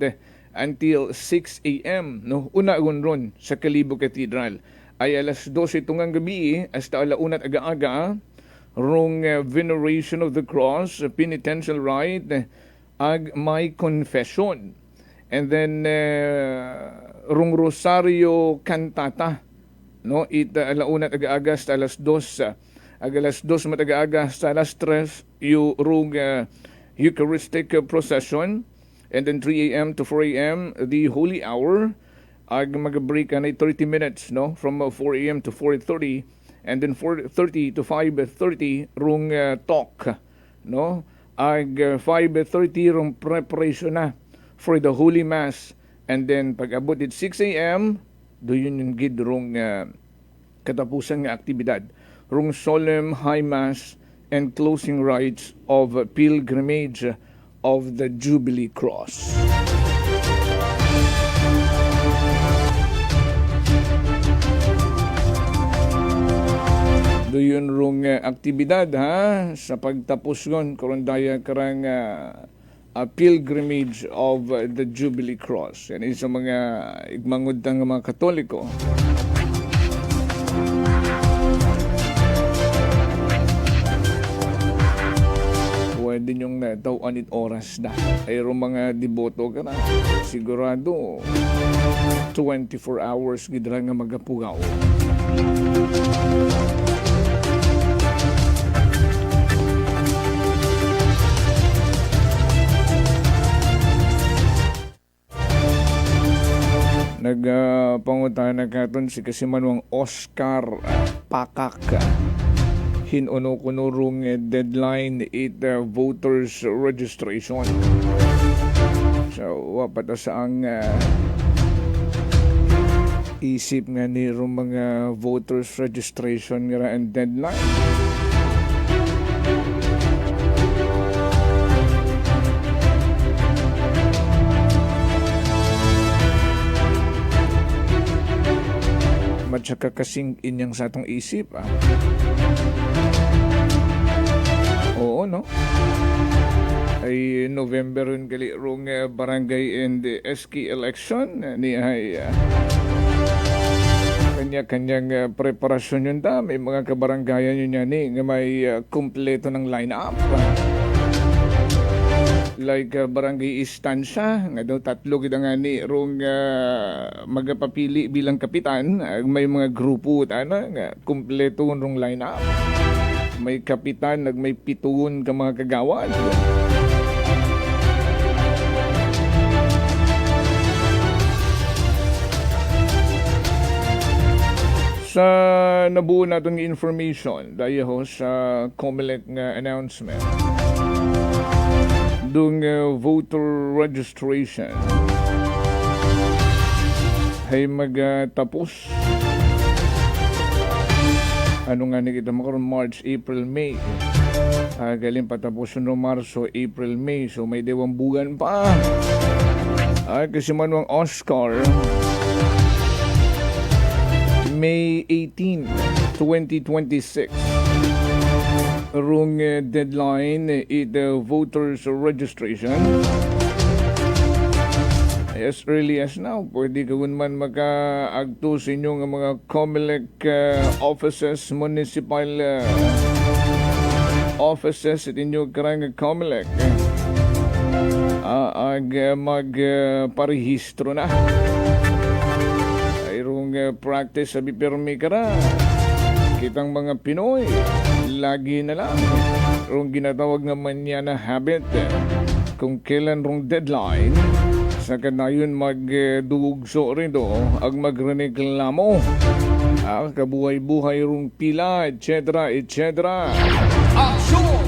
until 6 a.m. No? Una ron sa Calibo Cathedral. Ay alas 12 tungang gabi hasta alaunat aga-aga rung veneration of the cross, penitential rite, ag may confession. And then rung Rosario Cantata, no, alaunat aga-aga hasta alas 2, alas 2 mataga-aga hasta alas 3 yung rung Eucharistic procession. And then 3 a.m. to 4 a.m. the Holy Hour. Mag-break na 30 minutes, no, from 4 a.m. to 4:30. And then 4:30 to 5:30 rung talk, no? 5:30 rung preparation na for the Holy Mass. And then pag-abot it 6 a.m. doon yung gid rong katapusan nga aktibidad rong solemn high mass and closing rites of pilgrimage of the Jubilee Cross. Doon rong aktibidad ha sa pagtapos ngon karon daya karang pilgrimage of the Jubilee Cross. Yan isa mga igmangod ng mga Katoliko. Pwede niyong natawaan it oras na. Ayro mga deboto ka na. Sigurado 24 hours gidra nga magapugaw. Nagpangutana katon si Kasimanwang Oscar Pakak. Hinuno kuno rong deadline 8 voters registration. So, wapata sa ang isip nga ni rong mga voters registration nga ang deadline. Matsaka kasing inyang sa atong isip Oo, no? Ay November rin kali rong barangay and SK election ni ay kanya-kanyang preparasyon yun ta. May mga kabaranggayan yun yan nga may kumpleto ng line-up. Like barangay Istansya, nga daw 3 kita nga ni rong magapapili bilang kapitan. May mga grupo nga kumpleto rong line-up. May kapitan, may 7 ka mga kagawad. Sa nabuo natin information dahil ho sa COMELEC nga announcement dung voter registration ay magtapos ano nga ni kita makaroon March, April, May galing patapos no Marso, April, May so may dewang bugan pa kasi manwang Oscar May 18, 2026 rung deadline voters registration as early as now. Pwede gawin man maka-agto sa inyong mga COMELEC offices, municipal offices at inyong karang COMELEC magparehistro na. Ayrong practice sabi pirmi kara kitang mga Pinoy lagi na lang rong ginatawag nga manyana habit kung kailan rong deadline sa kanayon magdugso rin do ag magreklamo kabuhay-buhay rong pila etc. Aksyon!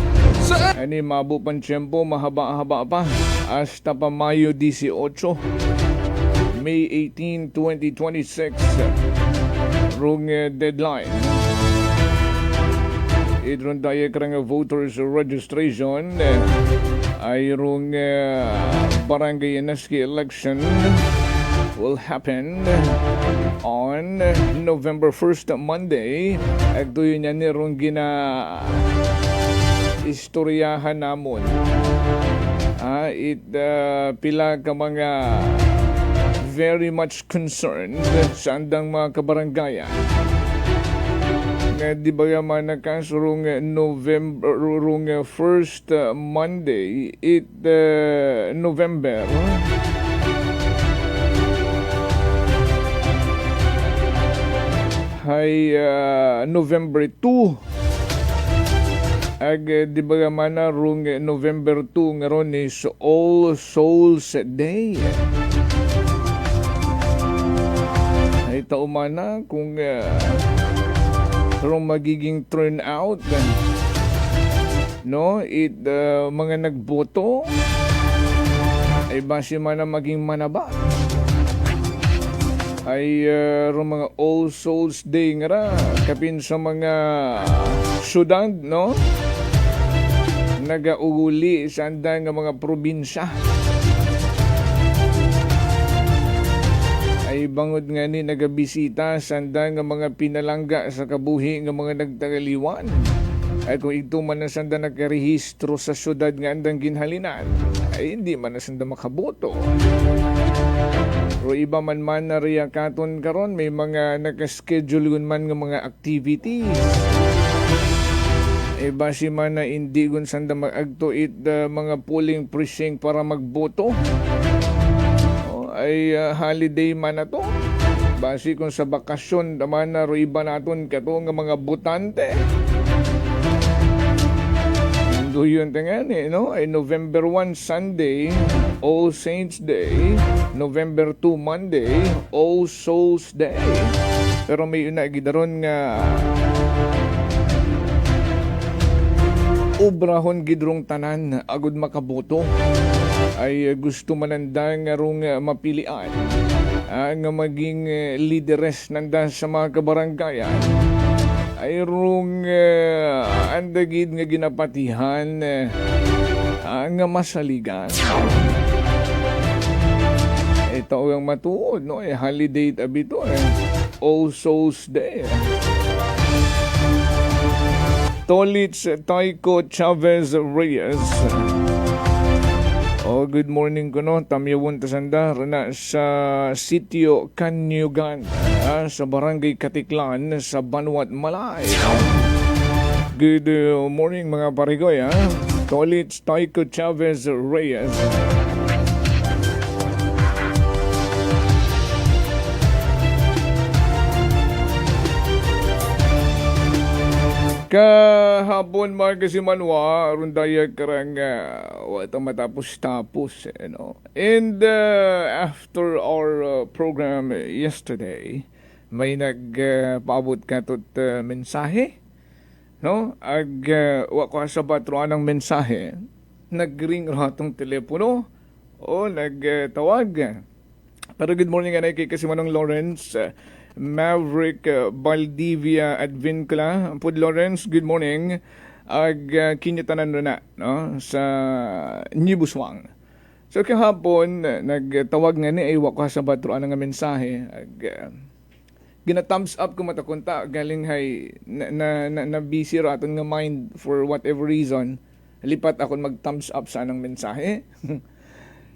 Ani mabo pan tiyempo mahaba-haba pa hasta pa Mayo 18 May 18, 2026 rong deadline idron tayo karang voters registration ay rong barangay and SK election will happen on November 1st, Monday. At doon yan rong istoryahan namon pila ka mga very much concerned sa andang mga kabarangayan di ba yaman nakasurong November rung first Monday November hay November 2 ag di ba yaman na rung November 2 ngaron is All Souls Day ay taumana kung rong magiging turnout no mga nagboto ay base man na maging manaba ay mga All Souls Day nga ra kapin sa mga syudad, no? Nagauguli sa anda nga mga probinsya. Ay bangod nga ni nagabisita sa anda nga mga pinalangga sa kabuhi nga mga nagtagaliwan. Ay kung ito man na sanda nakarehistro sa syudad nga andang ginhalinan, ay hindi man na sanda makaboto. Pero iba man na riya katon karon, may mga nakaschedule yun man nga mga activities. E basi man na hindi gun sanda mag-agtuit mga polling precinct para magboto. Ay holiday man na to. Basi kung sa bakasyon naman na iba naton kato nga mga botante. Ando yun tangan no? Ay November 1 Sunday, All Saints Day. November 2 Monday, All Souls Day. Pero may una gidaron nga ubrahon gidrong tanan agud makaboto. Ay gusto mananda nga rong mapilian nga maging lideres nanda sa mga kabaranggayan. Ay rong andagid nga ginapatihan nga masaligan. Ito ang matuod, no? Holiday abito, All Souls Day. Tolits Taiko Chavez Reyes. Good morning ko, no? Tamyawon tasanda na sa sitio Kanyugan, sa barangay Katiklan sa Banwat, Malay. Good morning mga parigoy, ha? Tolits Taiko Chavez Reyes. Kahapon mga kasimanwa, rundaya karang wata matapos-tapos. No? And after our program yesterday, may nagpaabot ka tot mensahe. No? Wako sa batroan ng mensahe, nag-ring ratong telepono o nagtawag. Pero good morning anay kay Kasimanong Lawrence, Maverick Valdivia at Vincula. Pud Lawrence, good morning. Kinyatanan na no, sa Nibuswang. So kahapon, nagtawag nga ni Aywa ko sa batroan ng mensahe. Gina-thumbs up ko matakunta. Galing hay na busy raton nga mind for whatever reason. Lipat ako mag-thumbs up sa anong mensahe.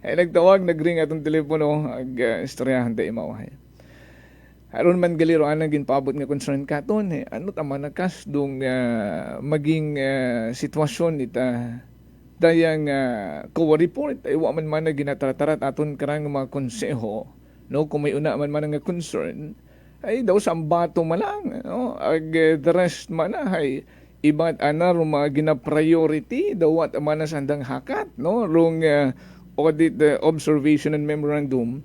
Nagtawag, nag-ring atong telepono. Istoryahan tayo mawahay. Aron man galiro anang ginpaabot nga concern katon ano tama nakas dong maging sitwasyon ita dayang co-report ay wa man na ginataratarat aton karang mga konseho, no? Kung may una man nga concern ay daw sa ambato malang, no? The rest man ay iba't ana ro mga gina-priority daw at man na sandang hakat, no? Rong audit observation and memorandum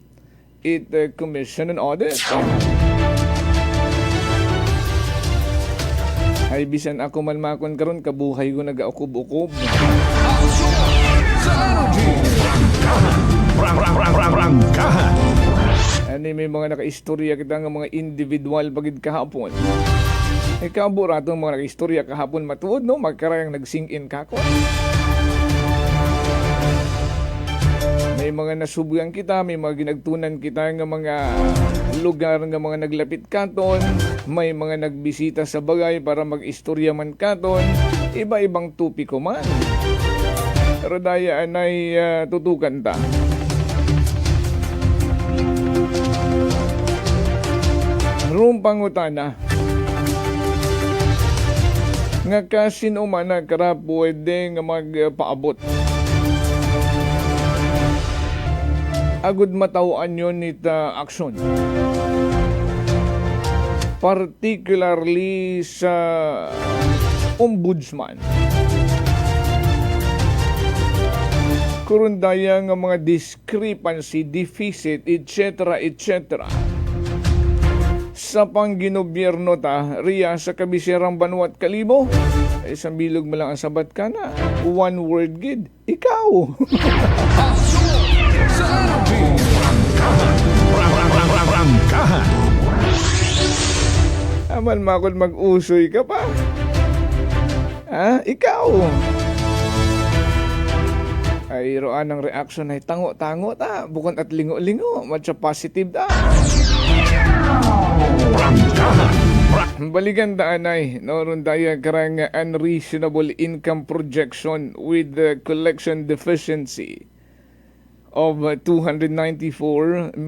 it commission and audit. Ay bisan ako man makon karon kabuhay ko nagaukob-ukob. Ani may mga nakaistorya kita nga mga individual pagid kahapon. Ay kaburato mga nakaistorya kahapon matuod, no? Magkarang nag-sink in kako. May mga nasubuyan kita, may mga ginagtunan kita nga mga lugar nga mga naglapit katon, may mga nagbisita sa bagay para mag-istorya man katon, iba-ibang tupiko man. Pero dayaan ay tutukan ta. Rumpangutana. Nga kasino man na kara pwede nga magpaabot. Agud matawaan yun ita aksyon. Particularly sa ombudsman. Kurundaya nga mga discrepancy, deficit, etc. Sa pangginobierno ta, riya sa kabisirang Banwat Kalibo, ay sa bilog mo lang ang sabat ka na. One word gid, ikaw. Prangkahan. Aman makon mag-usoy ka pa. Ikaw. Ay roan ang reaction ay tango-tango ta. Bukod at lingo-lingo. Matcha positive ta. Balikan daan ay noron daya karang unreasonable income projection with the collection deficiency of 294,798.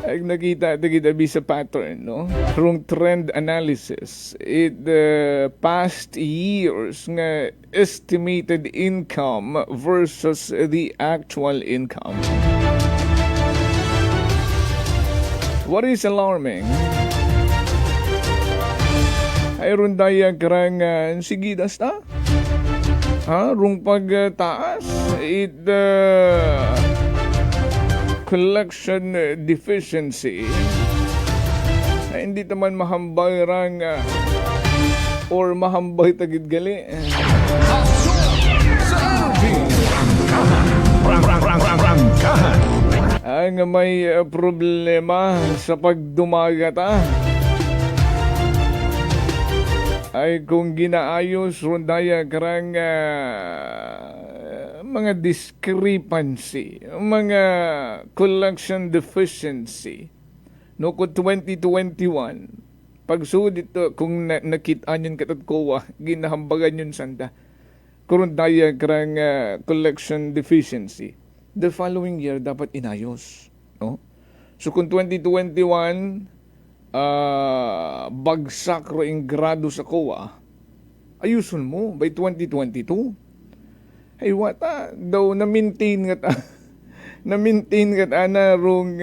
Ay nakita sa pattern, no? From trend analysis, the past years nga estimated income versus the actual income. What is alarming? Ay rundaya karang sigidas ta? Rung pagtaas, collection deficiency ay hindi naman mahambay rang or mahambay tagid gali. Ang may problema sa pagdumagata ay kung ginaayos rundaya karang mga discrepancy, mga collection deficiency. No, kung 2021, pagsud ito, kung nakitaan yun katatkowa, ginahambagan yun sanda. Kung daya karang collection deficiency, the following year dapat inayos. No? So kung 2021, bagsak ro yung grado sa COA, ayusun mo by 2022. Ay wata daw na-maintain nga ta. Na-maintain nga ta na rong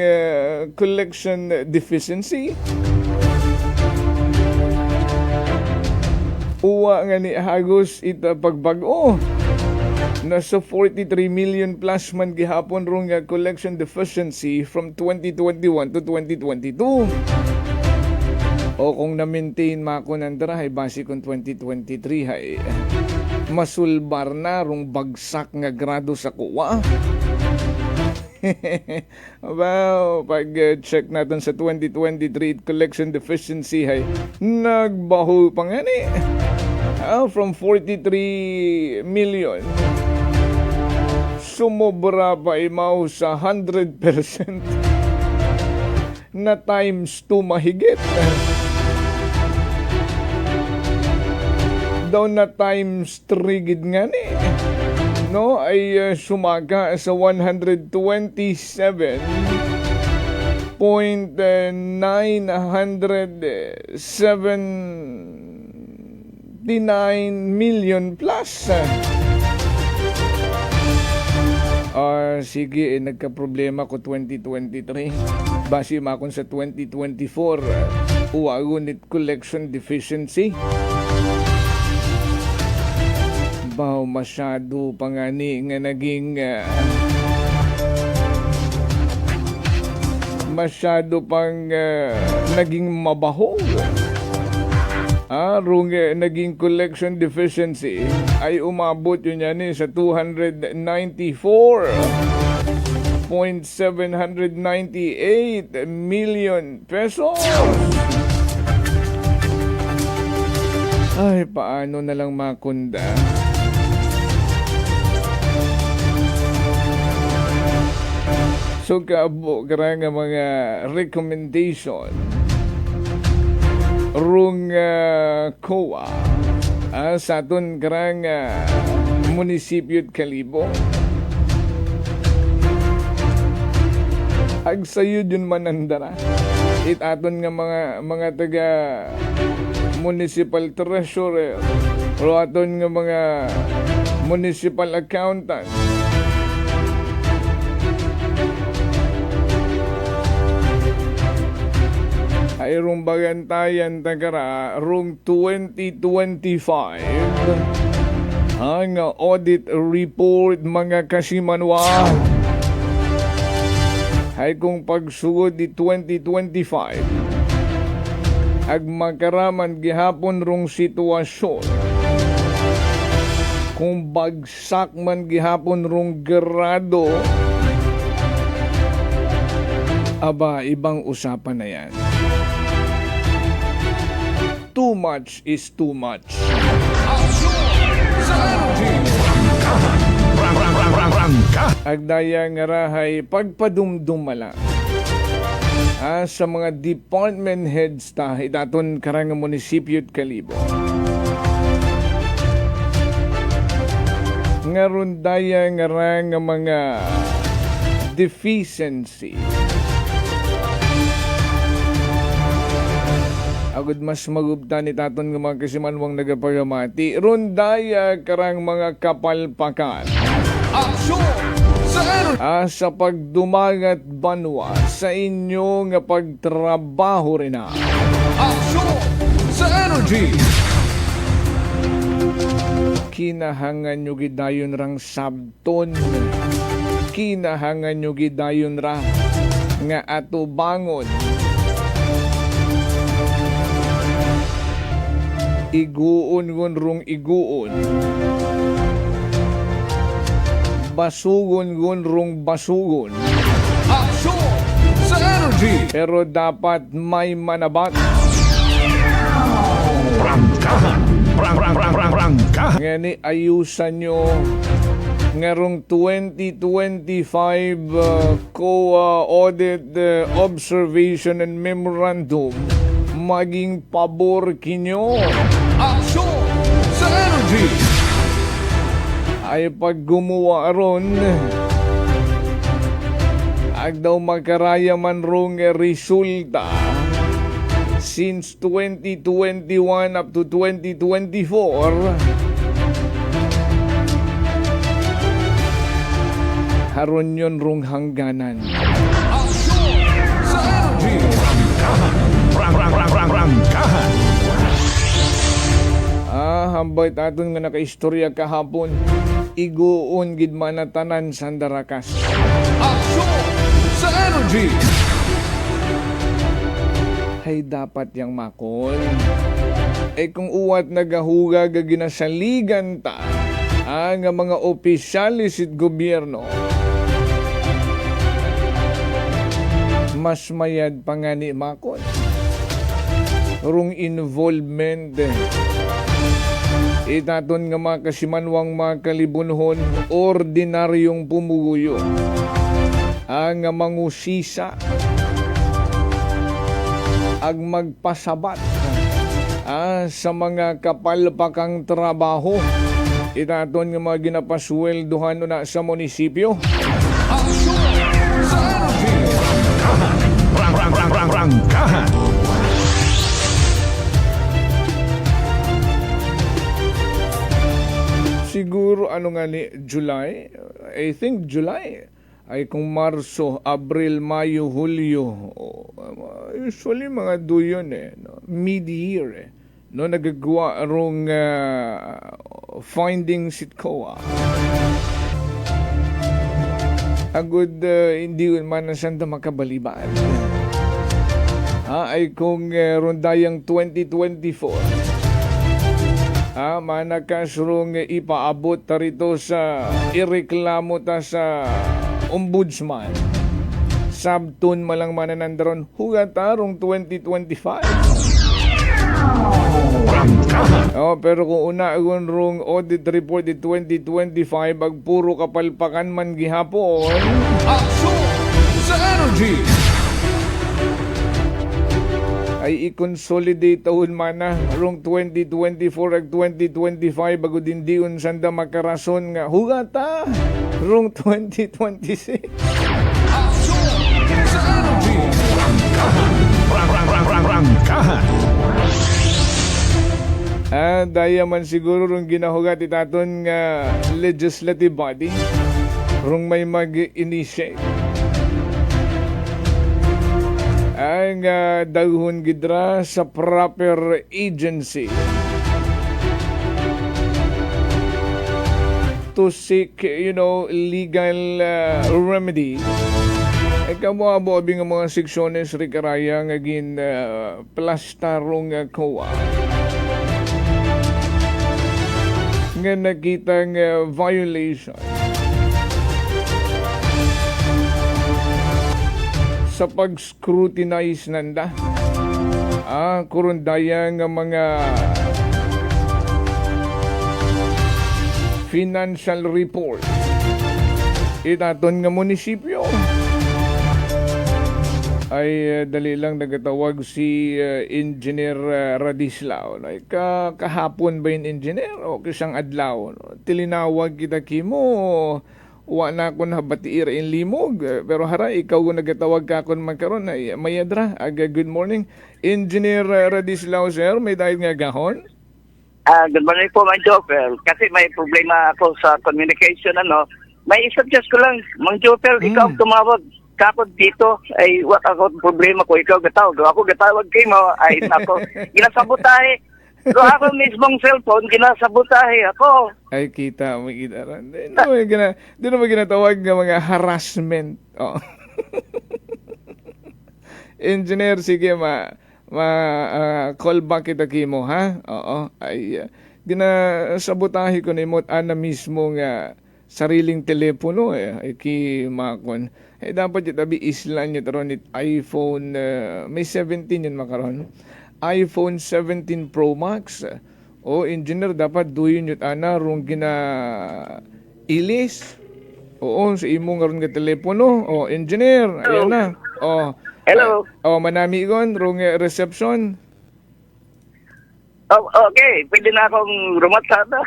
collection deficiency. Uwa nga ni Hagos ita pagbago. Nasa 43 million plus man gihapon rong collection deficiency from 2021 to 2022. O kung na-maintain mako nandara ay base kung 2023 ay masulbar na rong bagsak nga grado sa kuwa. Well, pag check natin sa 2023 collection deficiency ay nagbaho pa nga ni. From 43 million sumobra pa imaw sa 100% na times 2 mahigit. Daw na times 3 gid nga ni. No, ay sumaga sa 127.979 million plus. Sige, nagka-problema ko 2023. Base makon sa 2024, uwagunit collection deficiency. Baw masyado pangani nga naging masyado pang naging mabahog. Rung naging collection deficiency ay umabot yun yan sa 294.798 million pesos. Ay, paano na lang makunda? So kaabo karang mga recommendation rung COA sa aton karang munisipyo at Kalibo. Agsayod yun manandara. It aton nga mga taga municipal treasurer o aton nga mga municipal accountant. Ay rung bagantayan tagara rung 2025 ang audit report mga kasimanwa ay kung pagsugod di 2025 ag makaraman gihapon rong sitwasyon. Kung bagsak man gihapon rong grado, aba, ibang usapan na yan. Too much is too much. Agdaya nga rahay pagpadumdumala sa mga department heads ta itaton karang munisipyo at Kalibo. Ngaron daya nga rang mga deficiency. Agud mas magubta ni taton ng mga kasimanwang nagapagamati. Rundaya karang mga kapalpakan. Sa pagdumagat banwa sa inyo nga pagtrabaho rin na. Sa energy! Kinahangan nyo gidayon rang sabton. Kinahangan nyo gidayon ra nga atubangon. Iguon ngon rong iguon. Basugon ngon rong basugon. Aksyon sa energy! Pero dapat may manabat. Prangkahan! Prangkahan! Ngani ayusan nyo ngarong 2025 COA Audit Observation and Memorandum maging pabor kinyo. Aksyon sa energy! Ay pag gumawa aron ag daw magkaraya man rong resulta since 2021 up to 2024 haron yon rong hangganan. Aksyon sa energy! Prangkahan! Hambay taton nga nakaistorya kahapon. Iguon gid manatanan sandarakas. Aksyon sa energy! Hay dapat yang makon. Kung uwat nagahuga ginasaligan ta ang mga opisyalis at gobyerno, mas mayad pangani makon. Rung involvement itaton nga mga kasimanwang mga kalibunhon, ordinaryong pumuguyo ang mangusisa ag magpasabat sa mga kapalpakang trabaho. Itaton nga mga ginapasweldohan na sa munisipyo. Aksyon sa energy! Prangkahan! Siguro ano nga ni July, I think July ay kung Marso, Abril, Mayo, Hulyo, usually mga duyon no? Mid-year no, nagagawa rong findings it COA. Agud hindi man na sanda makabalibaan. Ay kung rondayang 2024 manakas rong ipaabot tarito sa ireklamo ta sa ombudsman. Sabton malang mananandaron hugata rong 2025. Pero kung una rong audit report di 2025 ag puro kapalpakan man gihapon. Aksyon sa energy! Ay i-consolidate taon mana rong 2024 ag 2025 bago dindiun sanda makarason nga hugata rong 2026. Aksyon sa energy! Prangkahan! Daya man siguro rong ginahugat itaton nga legislative body rong may mag-initiate ang dahon gidra sa proper agency to seek, legal remedy Ay kamuabo abing ang mga seksyones rikaraya nga gin plastarong koa. Nga nakitang violation sa pag-scrutinize nanda. Kurundaya nga mga financial report itaton nga munisipyo. Ay dali lang nagatawag si Engineer Radislao. No? Kahapon ba yung engineer o kisang adlaw? No? Tilinawag kita kimo, wa na ako nabatiir in limog. Pero hara, ikaw kung nagatawag ka akong magkaroon. Ay, mayadra, good morning. Engineer Radislao, sir, may dahil nga gahon? Good morning po, Mang Jopel. Kasi may problema ako sa communication, May suggest ko lang, Mang Jopel, ikaw tumawag. Kapag dito, ay wak ako problema ko, ikaw gatawag. Ako gatawag kayo mo, ay ako, ginasabotahe. So ako mismong cellphone, ginasabotahe ako. Ay, kita mo, kita rin. Di naman ginatawag ng mga harassment. Oh. Engineer, sige, call back kita kimo, ha? Oo, ay, ginasabotahe ko na imot na mismo nga sariling telepono, ay kimakon. Dapat yung tabi islan nyo taron it iPhone, may 17 yun makaroon. iPhone 17 Pro Max. Engineer, dapat duyin yun rong gina ilis. Sa imong nga ron nga telepono. Engineer, ayan na. Hello. Manami gon, rong reception. Okay, pwede na akong rumatsada.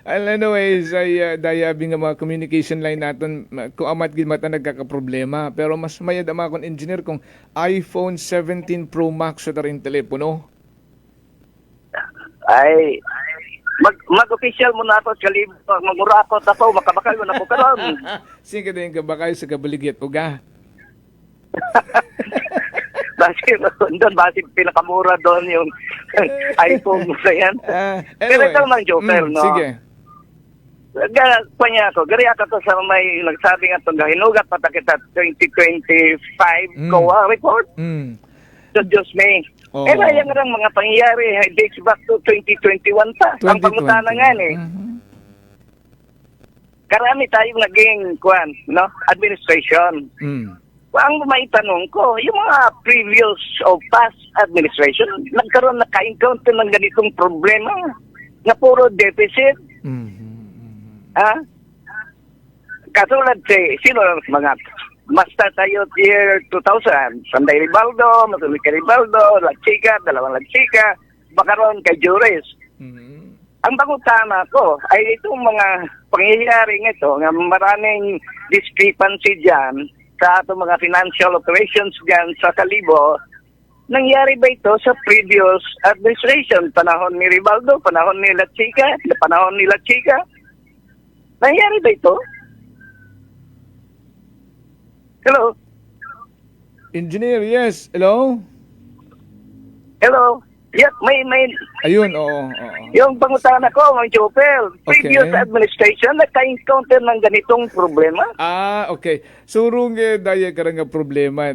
Anyways, ay dayabing nga mga communication line natin kung amat gid mata nagkakaproblema. Pero mas mayad ang mga engineer kung iPhone 17 Pro Max sa taring telepono. Ay, mag-official mo na ako sa libo. Magmura ako, tapaw, makabakal mo na ako karon. Sige din kabakal sa kabaligyan uga. Basi pinakamura doon yung iPhone mo sa yan. Pero ito mang joker, no? Sige. Kanya ako, gari ako sa may nagsabi nga itong hinugat pata kita 2025 COA report. So, Diyos may. Yan lang mga pangyayari, dates back to 2021 pa. Ang pangutana nga Karami tayong naging, administration. Ang maitanong ko, yung mga previous o past administration, nagkaroon na ka-encounter ng ganitong problema na puro deficit. Katulad sino mga Master tayo year 2000, Sanday Ribaldo, Matulika Ribaldo, Lachica, dalawang Lachica, bakaroon kay Juris. Ang pangutana ko ay itong mga pangyayari ito, nga maraming discrepancy dyan sa atong mga financial operations dyan sa Kalibo. Nangyari ba ito sa previous administration? Panahon ni Ribaldo, panahon ni Lachica, panahon ni Lachica? Nangyari ba ito? Hello? Engineer, yes. Hello? Hello? Yeah, may... Ayun, oo. Yung pangutana ko, Mang Jopel, previous administration, nagka-encounter ng ganitong problema? Okay. Surong daya ka nga problema.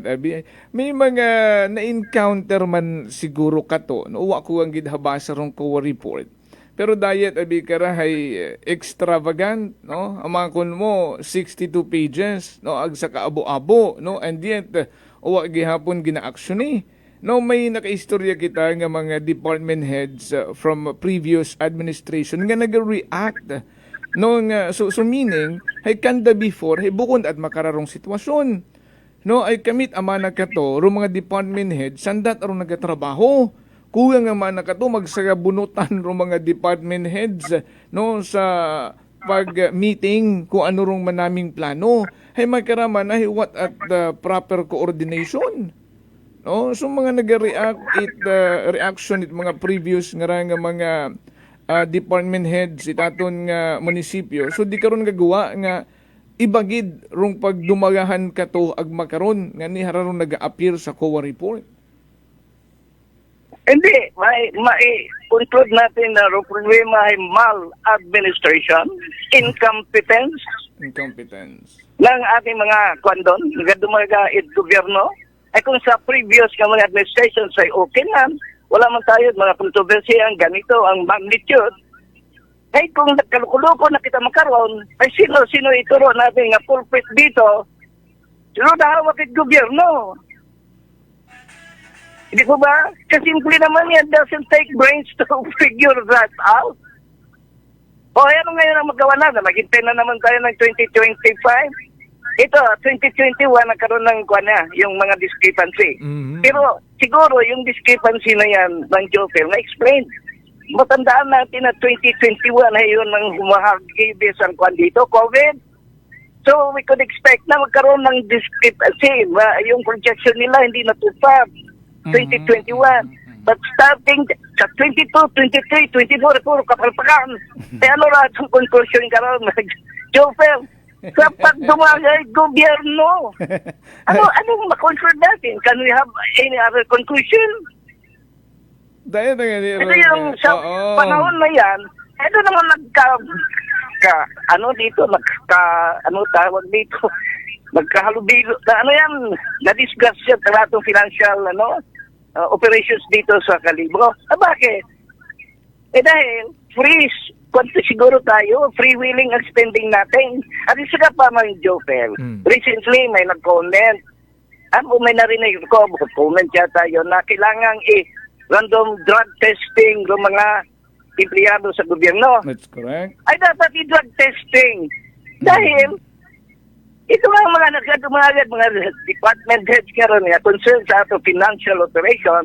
May mga na-encounter man siguro ka to. Uwa ko ang gidhabasa rong COA report. Pero diet abi karahay extravagant, no? Amakon mo 62 pages, no? Ag sa kaabo-abo, no? And yet uwa gihapon gina-action ni. No, may nakaistorya kita nga mga department heads from previous administration nga nag-react. No, nga so meaning hay kanda before hay bukod at makararong sitwasyon. No, ay kamit amana kato ro mga department heads sandat aron nagatrabaho. Kuya nga man nakato magsagabunutan ro mga department heads no sa pag-meeting kung ano rong manaming plano. Hay magkaraman ay what at the proper coordination. No, so mga nag-react reaction it mga previous nga mga department heads itaton nga munisipyo. So di karon gagawa nga ibagid rong pagdumagahan kato ag makaron nga ni hararon naga-appear sa COA report. Hindi, conclude natin na problema ay maladministration, incompetence. ng ating mga kwandon, dumaga gobyerno, ay kung sa previous ng mga administrations ay okay na, wala man tayo mga kontrobersiya ang ganito, ang magnitude, ay kung nagkalukuloko na kita makaroon, ay sino ituro natin nga pulpit dito, sino na hawak at gobyerno. Hindi po ba? Kasimple naman yan, doesn't take brains to figure that out. O ano ngayon ang magawa na? Maghintay na naman tayo ng 2025. Ito, 2021, nagkaroon ng yung mga discrepancy. Pero siguro yung discrepancy na yan ng Jopel, na-explain. Matandaan natin na 2021 ay yun ang humahagibis ang dito, COVID. So we could expect na magkaroon ng discrepancy. Yung projection nila hindi natupad. 2021. But starting sa 22, 23, 24, puro kapalpakan. Ano lahat ang conclusion karon Jopel? Sa pagdumagay gobyerno. Anong ma-conclude natin? Can we have any other conclusion? Ito yung sa panahon na yan, ito naman nagkahalubilo, na-discuss siya sa latong financial, operations dito sa Calibro. Bakit? Dahil siguro tayo, free-willing ang spending natin. At isa ka pa, Mang Jopel, recently may nag-comment. May narinig ko, comment yata yun, na kailangang random drug testing ng mga empleyado sa gobyerno. That's correct. Ay dapat i-drug testing. Dahil, ito nga mga department heads karon nga concerned sa ato financial operation,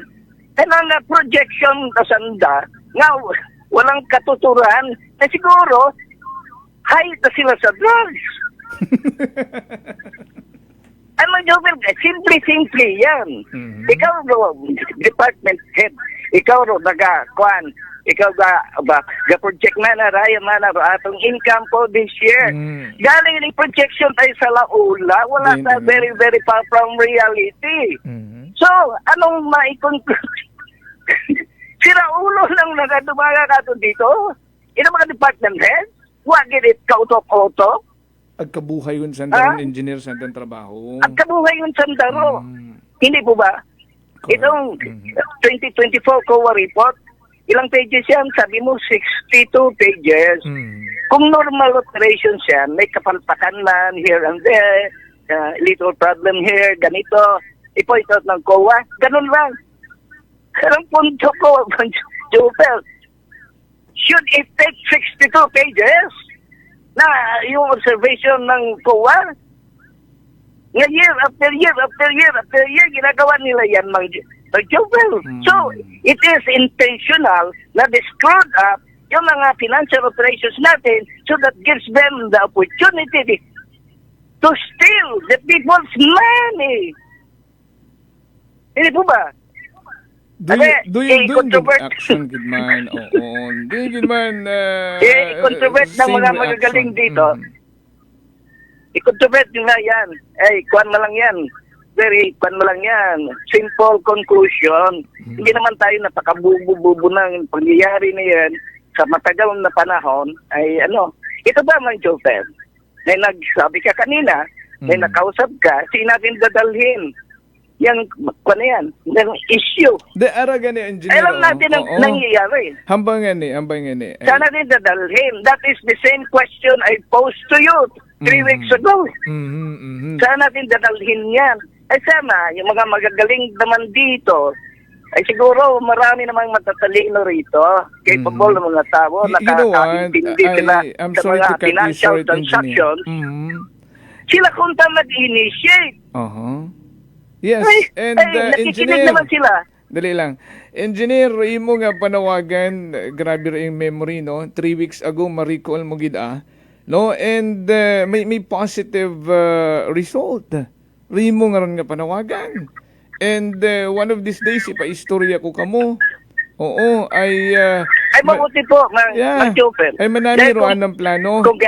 ang projection kasanda nga walang katuturan na siguro high na sila sa drugs. Simple yan. Ikaw department head, ikaw ikaw project manager, atong income po this year. Galing yung projection tayo sa laula, wala sa very, very far from reality. So, anong ma-conclude? Sira ulo lang nagadumaga ka dito? Ino mga department head? Huwag it kautok-autok? Agkabuhay yun sandaron, engineer sa trabaho. Agkabuhay yun sandaro. Hindi po ba? Itong 2024 COA report, ilang pages yan? Sabi mo, 62 pages. Kung normal operations yan, may kapalpakan man here and there, little problem here, ganito, i-point out ng COA, ganun lang. Ang punto ko, Jopel, should it take 62 pages na yung observation ng COA? Nga year after year, ginagawa nila yan, Jopel. So, it is intentional na screwed up yung mga financial operations natin so that gives them the opportunity to steal the people's money. Hindi po ba? Do you good action, good man? Oo. Good man. I-controvert ng mga magagaling dito. I-controvert nyo nga yan. Kwan mo lang yan. Kwan mo lang yan. Simple conclusion. Hindi naman tayo napakabubo-bubo ng pangyayari na yan sa matagal na panahon. Ito ba, Mang Jopel? May nagsabi ka kanina, may nakausap ka, natin dadalhin yung issue. Ara gani, engineer. Alam natin ang nangyayari. Hambang gani. Saan natin dadalhin? That is the same question I posed to you 3 weeks ago. Saan natin dadalhin yan? Sana, yung mga magagaling naman dito, ay siguro marami namang matatalino rito, capable ng mga tao, nakakaintindi sila sa mga financial transactions. Sila kung mag-initiate. Yes, and nakikinig naman sila. Dali lang. Engineer, imo nga panawagan, grabe rin yung memory, no? 3 weeks ago, ma-recall mo gida, no? And may positive result. Rimo nga rin nga panawagan. And one of these days, ipa-istorya ko kamo. Ay mabuti po, Mang Jopel. Ay mananiroan ng plano. Kung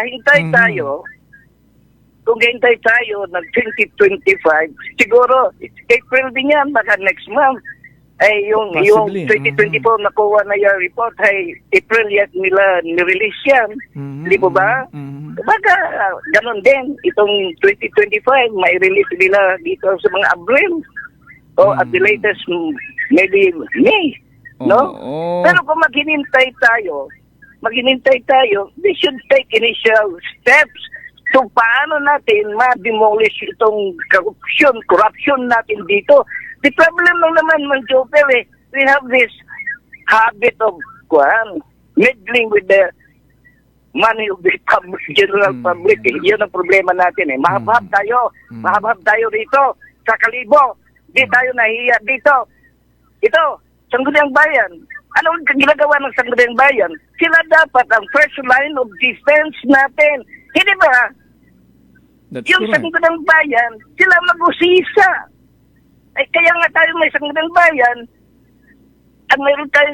gahintay tayo ng 2025, siguro April din yan, baka next month. Ay, yung Possibly. 2024 nakuha na yung report, ay April yet nila nirelease yan. Di po ba? Baka ganun din, itong 2025, may release nila dito sa mga Abril. O at the latest, maybe May. No? Pero kung maghinintay tayo, they should take initial steps so paano natin ma-demolish itong corruption natin dito. The problem lang naman, Mang Joper, we have this habit of meddling with the money of the general public. Yan ang problema natin. Mahabhab tayo rito sa Kalibo. Di tayo nahiya dito. Ito, Sangguniang Bayan. Ano ang ginagawa ng Sangguniang Bayan? Sila dapat ang first line of defense natin. Hindi ba? Yung Sangguniang Bayan, sila mag-usisa. Ay, kaya nga tayo may Sangguniang Bayan, ang mayroon tayong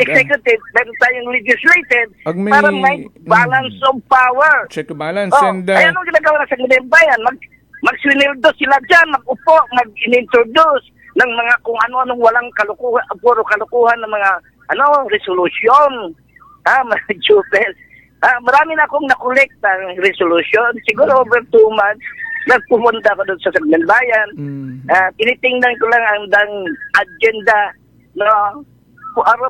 executive, meron tayong legislative, para may balance of power. Check balance. Ay, anong ginagawa ng Sangguniang Bayan? Mag-swinildo sila dyan, mag-upo, mag-introduce ng mga kung ano-anong walang kalukuhan, puro kalukuhan ng mga resolution. Mga Jupel. Marami na akong nakolekta ng resolution. Siguro over 2 months, nagpumunta ko doon sa Sangguniang Bayan. Tinitingnan ko lang ang agenda, no?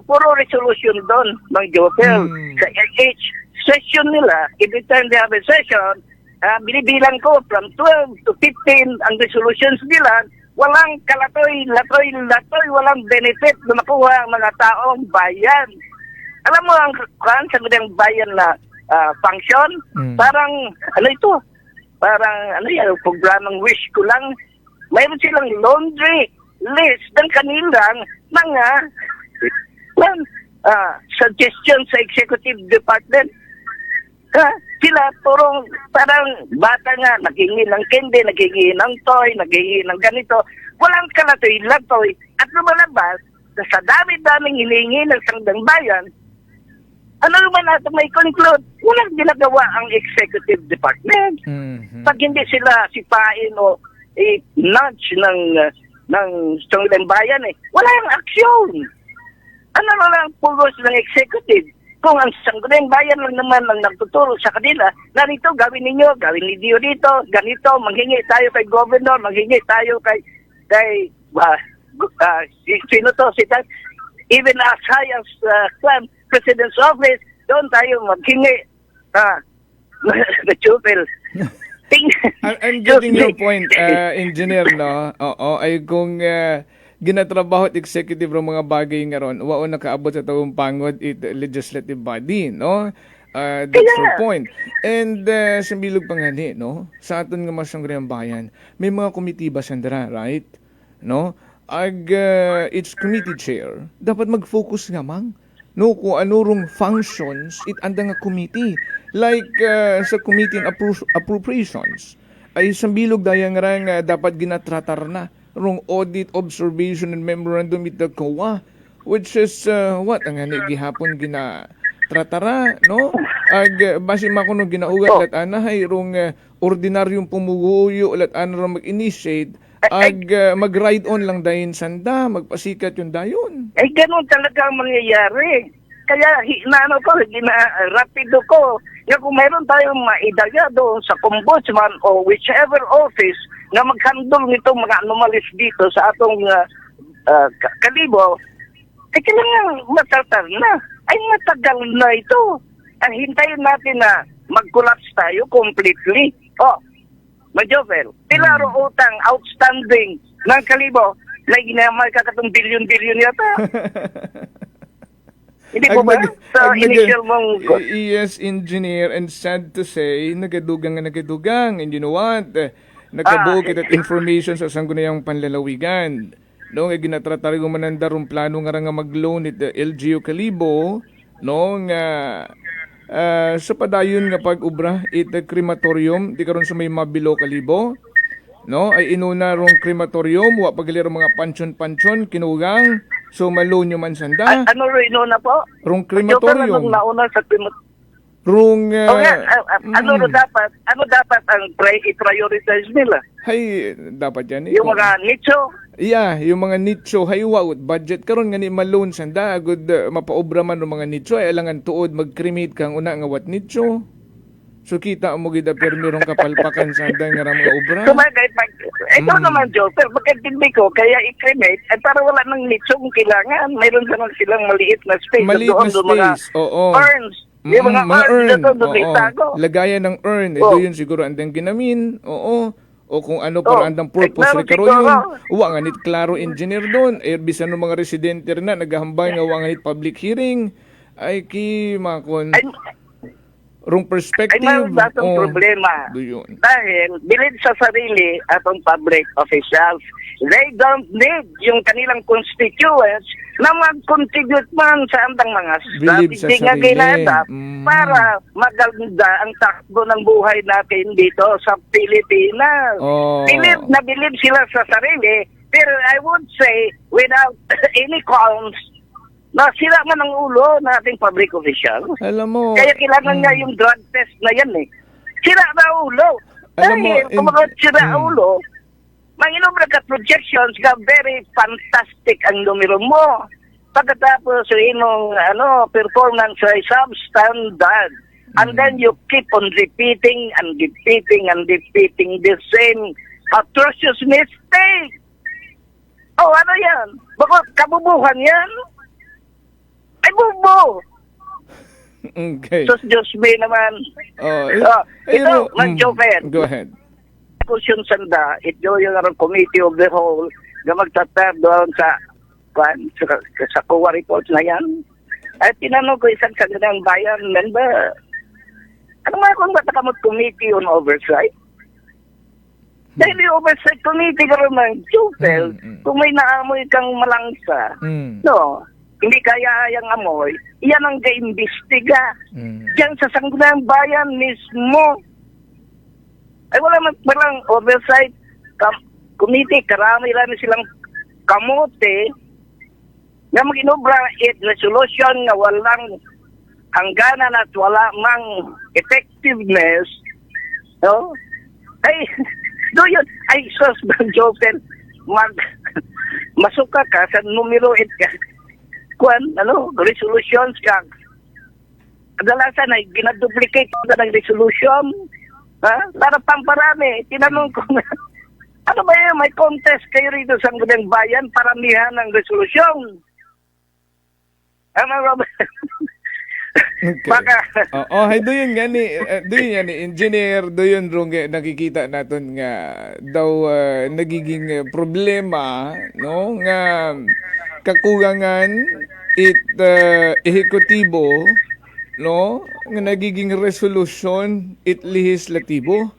Puro resolution doon, mga Jupel. Sa each session nila, every time they have a session, binibilang ko from 12 to 15 ang resolutions nila. Walang kalatoy, walang benefit na makuha ang mga taong bayan. Alam mo ang Sangguniang Bayan na function? Parang, programang wish ko lang. Mayroon silang laundry list ng kanilang mga suggestions sa executive department. Sila parang bata nga, naghingi ng candy, naghingi ng toy, naghingi ng ganito. Walang kalatoy-latoy. At lumalabas, sa dami-daming hilingi ng Sangguniang Bayan, ano naman natin may conclude? Walang ginagawa ang executive department. Pag hindi sila sipain o nudge ng Sangguniang Bayan, wala yung aksyon. Ano lang pugos ng executive? Kung ang Sangguniang Bayan lang naman ang nagtuturo sa kanila, narito, gawin ninyo dito, ganito, manghingi tayo kay governor, manghingi tayo kay sino to, even as high as President's office, doon tayo maghingi. Chupel. I'm getting your point, engineer, no? Oo, ay kung ginatrabaho at executive ng mga bagay nga ron, wao nakaabot sa taong pangod it legislative body, no? That's your point. And sa bilog pangani, no? Sa aton nga mga Sangguniang Bayan, may mga komitiba sandara, right? No? Its committee chair, dapat mag-focus nga mang, no? Kung ano rong functions, anda nga committee. Like sa committee on appropriations, ay sa bilog dayang nga dapat ginatratar na rong audit, observation, and memorandum ito COA, which is what ang gihapon ginatratara, no? Base makuno ginaugat at anahay rong ordinaryong pumuguyo at ano mag-initiate mag-ride on lang dahin sanda, magpasikat yung dayon. Ganun talaga ang mangyayari. Kaya rapido ko. Kung mayroon tayong maidaya doon sa ombudsman o whichever office na mag-handle nitong mga anomalies dito sa atong Kalibo, kailangan matartar na. Ay matagal na ito. Hintayin natin na mag-collapse tayo completely. Majofel, pilaro utang outstanding ng Kalibo na ginamay kakatong bilyon-bilyon yata. Hindi po ba? Sa initial mong... Yes, engineer, and sad to say, nagadugang. And you know what? Nagkabukit at information sa Sangguniang Panlalawigan. Noong ginatratar yung manandarong plano nga mag-loan it LGU Kalibo, noong sa padayon nga pag-ubra it crematorium, di karon sa may Mabilo Kalibo, no? Ay inuna rong crematorium, wa pagaliro mga pansyon kinugang, so malo nyo man sanda. Ano rin inuna po? Rong crematorium. Nauna sa Rung, ano dapat ang i-prioritize nila? hay, dapat yan. Yung mga nicho? Yeah, yung mga nicho, hay, wow, budget karon nga ni malone sanda, agud mapaobra man ng mga nicho, ay alangan tuod, mag-cremate kang una nga wat nicho. So kita mo gid permirong kapalpakan sa handa nga mga obra. Ito naman, Joe, pero pagkatindi ko, kaya i-cremate, ay para wala nang nicho kung kailangan. Mayroon naman silang maliit na space. Maliit na space, oo. Urns. Yung mga urn, doon itago. Lagayan ng urn, ito yun siguro andang ginamin, oo. O kung ano para andang purpose rin karo yun. Uwa nga nit klaro engineer doon. Bisan ng mga residente rin na, naghahambay nga uwa nga nit public hearing. Ay ki, makon. Wrong perspective. Ay mayroon datong problema. Dahil, bilid sa sarili atong public officials, they don't need yung kanilang constituents na mag-contribute man sa andang mga strategy nga ginadap para maganda ang takbo ng buhay natin dito sa Pilipinas. Bilib sila sa sarili, pero I would say, without any qualms, na sila man ang ulo ng ating public officials. Alam mo. Kaya kailangan nga yung drug test na yan eh. Sila na ulo. Dahil kung mga sila ulo, manginobra ka projections ka very fantastic ang numero mo. Pagkatapos inong performance ay substandard. And then you keep on repeating and repeating and repeating the same atrocious mistake. Oh, ano yan? Bakit kabubuhan yan? Ay, bubo! Okay. So, Diyos may naman. Ito, Manjofer. Go ahead. Kusyon sanda, ito yung committee of the whole na magtatar doon sa COA report na yan. Ay, tinanong ko isang kanilang bayan member, ano nga kung ba't nakamot committee on oversight? Dahil yung oversight committee ka naman, Jopel, kung may naamoy kang malangsa, no, hindi kaya yung amoy, iyan ang ga-imbestiga. Diyan sa Sangguniang Bayan mismo. Ay walang oversight committee, karami lang silang kamote na mag-inobra resolution na walang hangganan at wala mang effectiveness. No? Ay, do yun. Ay, sus, Joseph, masuka ka sa numero 8 ka. Resolutions ka. Kadalasan ay ginaduplicate ka ng resolution. Ha? Para pamparami. Tinanong ko na, ano ba yun? May contest kayo rito sa Sangguniang Bayan, paramihan ng resolution. Ano ba? Okay. Hay doon nga ni engineer, doon rong nakikita natin nga daw nagiging problema, no, nga kakulangan ehekutibo, no, nga nagiging resolution legislatibo.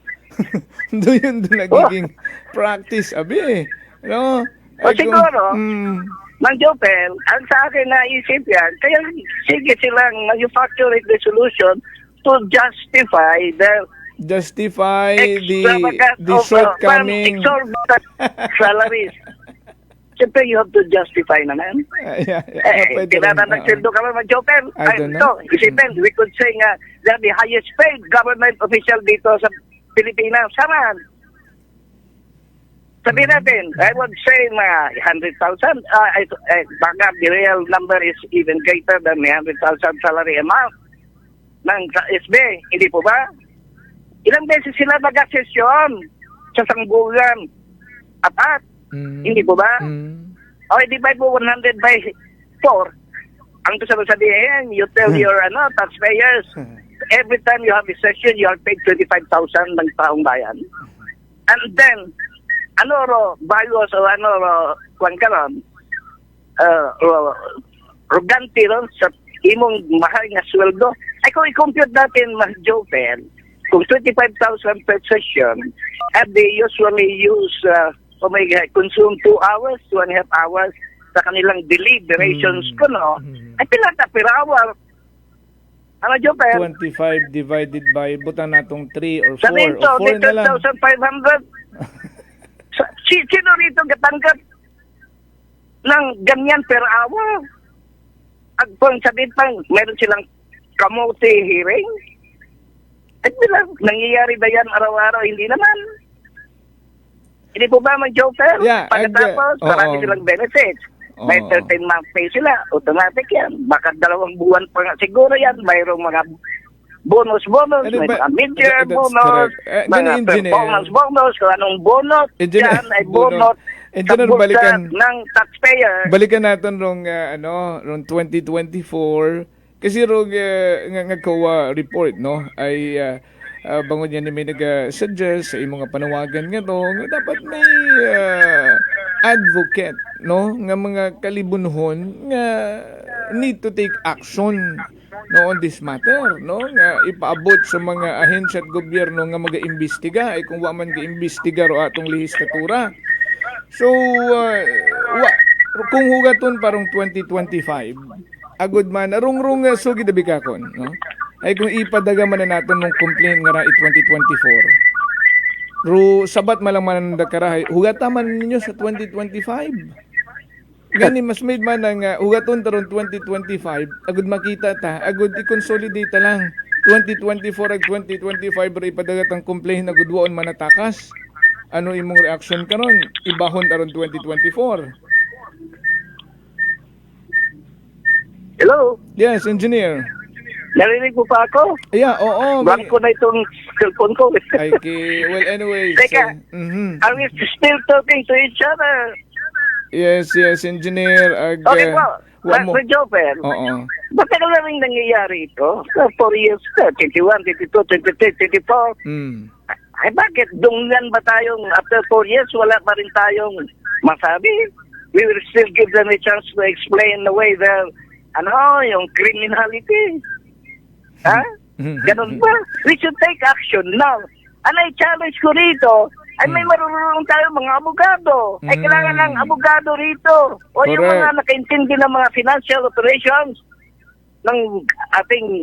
doon nagiging practice abi, no. Siguro Mang Jopel, ang sa akin naisip yan, kaya sige silang manufacture resolution to justify the shortcoming exorbitant salaries. Siyempre, you have to justify naman. Tinatanag sildo ka Mang Jopel. Isipin, we could say nga that the highest paid government official dito sa Pilipinas, saman. Sabihin natin, I would say mga 100,000. Baka the real number is even greater than 100,000 salary amount ng SB. Hindi po ba? Ilang beses sila nag-sesyon sa sangbugan? Apat. Hindi po ba? O, divide mo 100 by 4. Ang gusto mo sabihin, you tell your taxpayers, every time you have a session, you are paid 25,000 ng taong bayan. And then, bayos o kwan ka ron, roganti ron sa imong mahal nga sweldo. Ay kung i-compute natin, Mas Jopel, kung 25,000 per session, and they usually use, consume 2 hours, 2.5 hours sa kanilang deliberations ko, no? Ay pilata per hour. Ano, Jopel? 25 divided by, butan natong 3 or 4. Sabihin to, 12,500. Sino rito gatanggap ng ganyan per hour? At kung sabihin pang meron silang kamote hearing, At bilang, nangyayari ba yan araw-araw? Hindi naman. Hindi po ba mag-joker? Yeah, Pagkatapos, marami silang benefits. May 13-month pay sila. Automatic yan. Baka 2 buwan pa nga. Siguro yan. Mayroong mga bonus, may mga mid-year bonus, mga performance bonus, kung anong bonus, yan ay bonus sa bulsa ng taxpayer. Balikan natin rong 2024 kasi rong nga report no ay bangon yan may nag-suggest sa imong panawagan nga to nga dapat may advocate no nga mga kalibunhon nga need to take action no on this matter no nga ipaabot sa mga ahensya at gobyerno nga mag-iimbestiga ay kung wa man ga-imbestiga ro atong lehislatura. So kung hugaton parang 2025 agud man arong sugid dabi kakon no ay kung ipadaga man na naton ng complaint nga ra 2024 ro sabat malang man nakarahay hugataman ninyo sa 2025 gani mas made man ang hugaton taron 2025 agud makita ta agud i-consolidate lang 2024 ag 2025 ra ipadagat ang complaint agud waon manatakas ano imong reaction karon ibahon taron 2024. Hello? Yes, engineer. Narinig mo pa ako? Yeah, oo. Blank ko na itong cellphone ko. Okay, well anyway. Teka, are we still talking to each other? Yes, engineer. Okay po, Mr. Joper. Oo. Matagal na rin nangyayari ito. 4 years na, 21, 22, 23, 24. Ay bakit dunggan ba tayong after 4 years wala pa rin tayong masabi? We will still give them a chance to explain the way their yung criminality. Ha? Ganun ba? We should take action now. Ano i-challenge ko rito? Ay may marunong tayo mga abogado. Ay kailangan ng abogado rito. O yung mga nakaintindi ng mga financial operations ng ating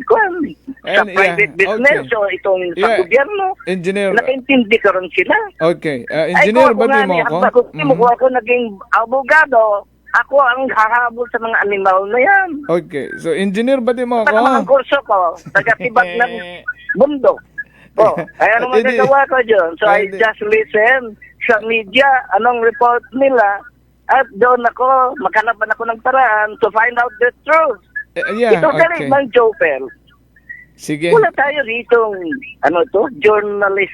sa private business o itong sa gobyerno. Engineer. Nakaintindi ka rin sila. Okay. Engineer, ba di mo ako? Kung ako naging abogado, ako ang hahabol sa mga animal na yan. Okay. So, engineer, ba di mo ako? Mga kurso ko, tagatibag ng bundok. Ay ano magagawa ko dyan? So, I just listen sa media, anong report nila, at doon ako, makalaban ako ng paraan to find out the truth. Ito galing ng Joper. Sige. Wala tayo rito, journalist,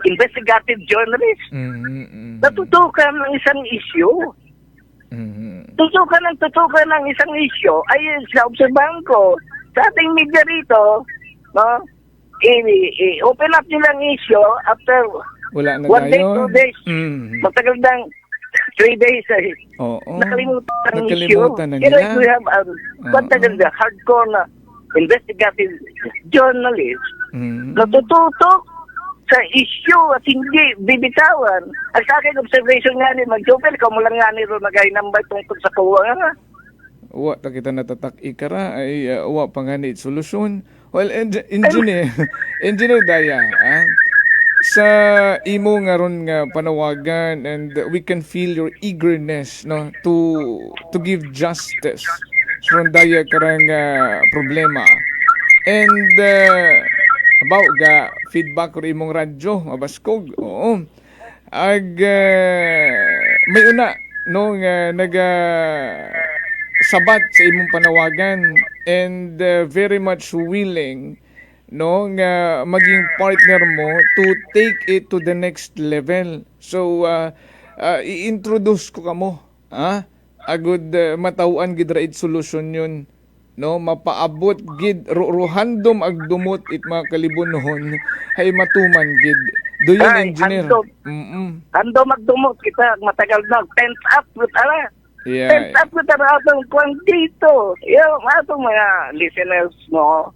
investigative journalist. Natutukan ng isang issue. Tutukan ng isang issue ay sa obserbahan ko sa ating media rito, no? I-open up nilang issue after 1 day, 2 days. Matagal ng 3 days ay nakalimutan ang issue. Pero if we have matagal na hardcore na investigative journalist natututok sa issue at hindi bibitawan. Ang sa akin, observation nga ni Mag-Joper, ikaw mo lang nga ni ro nag-ainambay tungkol sa kuwa nga. Wa ta kita natatak ikara ay wa pa nga ni solusyon. Well, engineer Daya, sa imo nga ron nga panawagan and we can feel your eagerness no to give justice sa Daya karang problema. And about ga feedback ko imong radyo mabaskog oo may una no nga naga sabat sa imong panawagan and very much willing no nga maging partner mo to take it to the next level. So i-introduce ko kamo agud matawaan gid ra it solution yun no mapaabot gid ruhandom ag dumot it mga kalibunon hay matuman gid do you engineer handom ag dumot kita matagal na pent up with pent up with atong kwan dito yung atong mga listeners no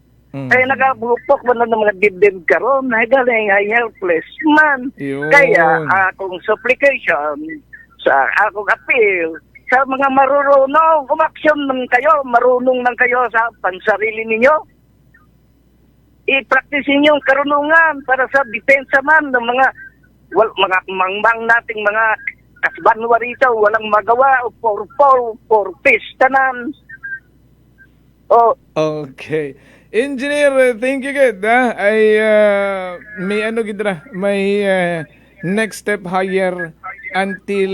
ay nagabupok man ng mga dibdib karon ay galing ay helpless man kaya akong supplication sa akong appeal sa mga marunong, umaksyon ng kayo, marunong ng kayo sa pansarili ninyo. I-practice ninyong karunungan para sa depensa man ng mga mangmang nating mga kasbanwa rito, walang magawa, for peace tanan. Oh, Okay. Engineer, thank you gid ha. Ay may ano gid ra, may next step higher until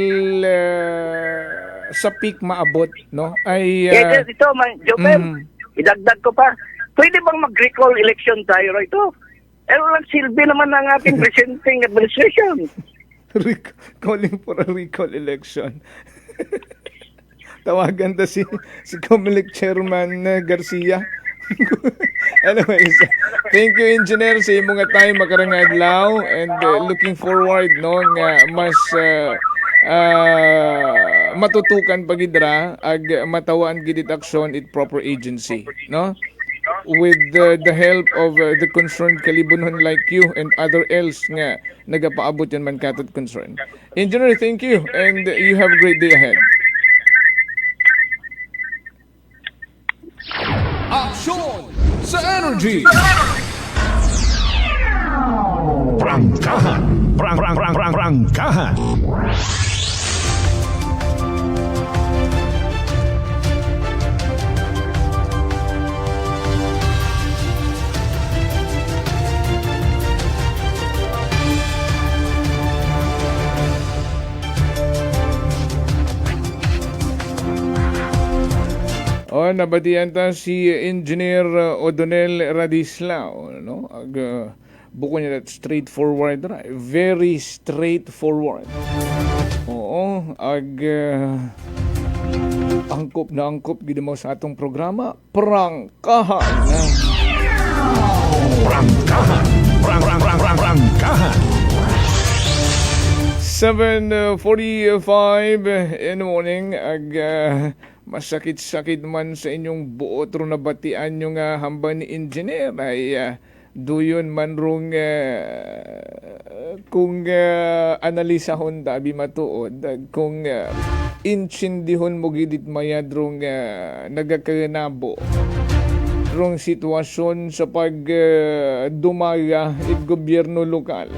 sa peak maabot, no? Ay yes, ito, Jopel, idagdag ko pa. Pwede bang mag-recall election tayo rito? Pero lang silbi naman ng ating presenting administration. calling for a recall election. Tawagan ta si Comelec Chairman Garcia. Anyways, thank you engineer sa imong nga time makarang adlaw and looking forward no nga mas matutukan pagidra ag matawaan gid it action it proper agency no with the help of the concerned kalibunon like you and other else nga nagapaabot yan man katod concern. Engineer, thank you and you have a great day ahead. Aksyon sa energy. Prangkahan. Prangkahan. Nabatian ta si Engineer Odonel Radislao, no? Buko niya that straightforward ra. Very straightforward. Oo, angkop gid mo sa atong programa, Prangkahan. Prangkahan. Prangkahan. 7:45 in the morning masakit-sakit man sa inyong buot ro nabatian nyo nga hamba ni engineer ay duyon man rong kung analisahon dabi matuod kung intsindihon mo gidit mayad rong nagakanabo rong sitwasyon sa pag dumaya it gobyerno lokal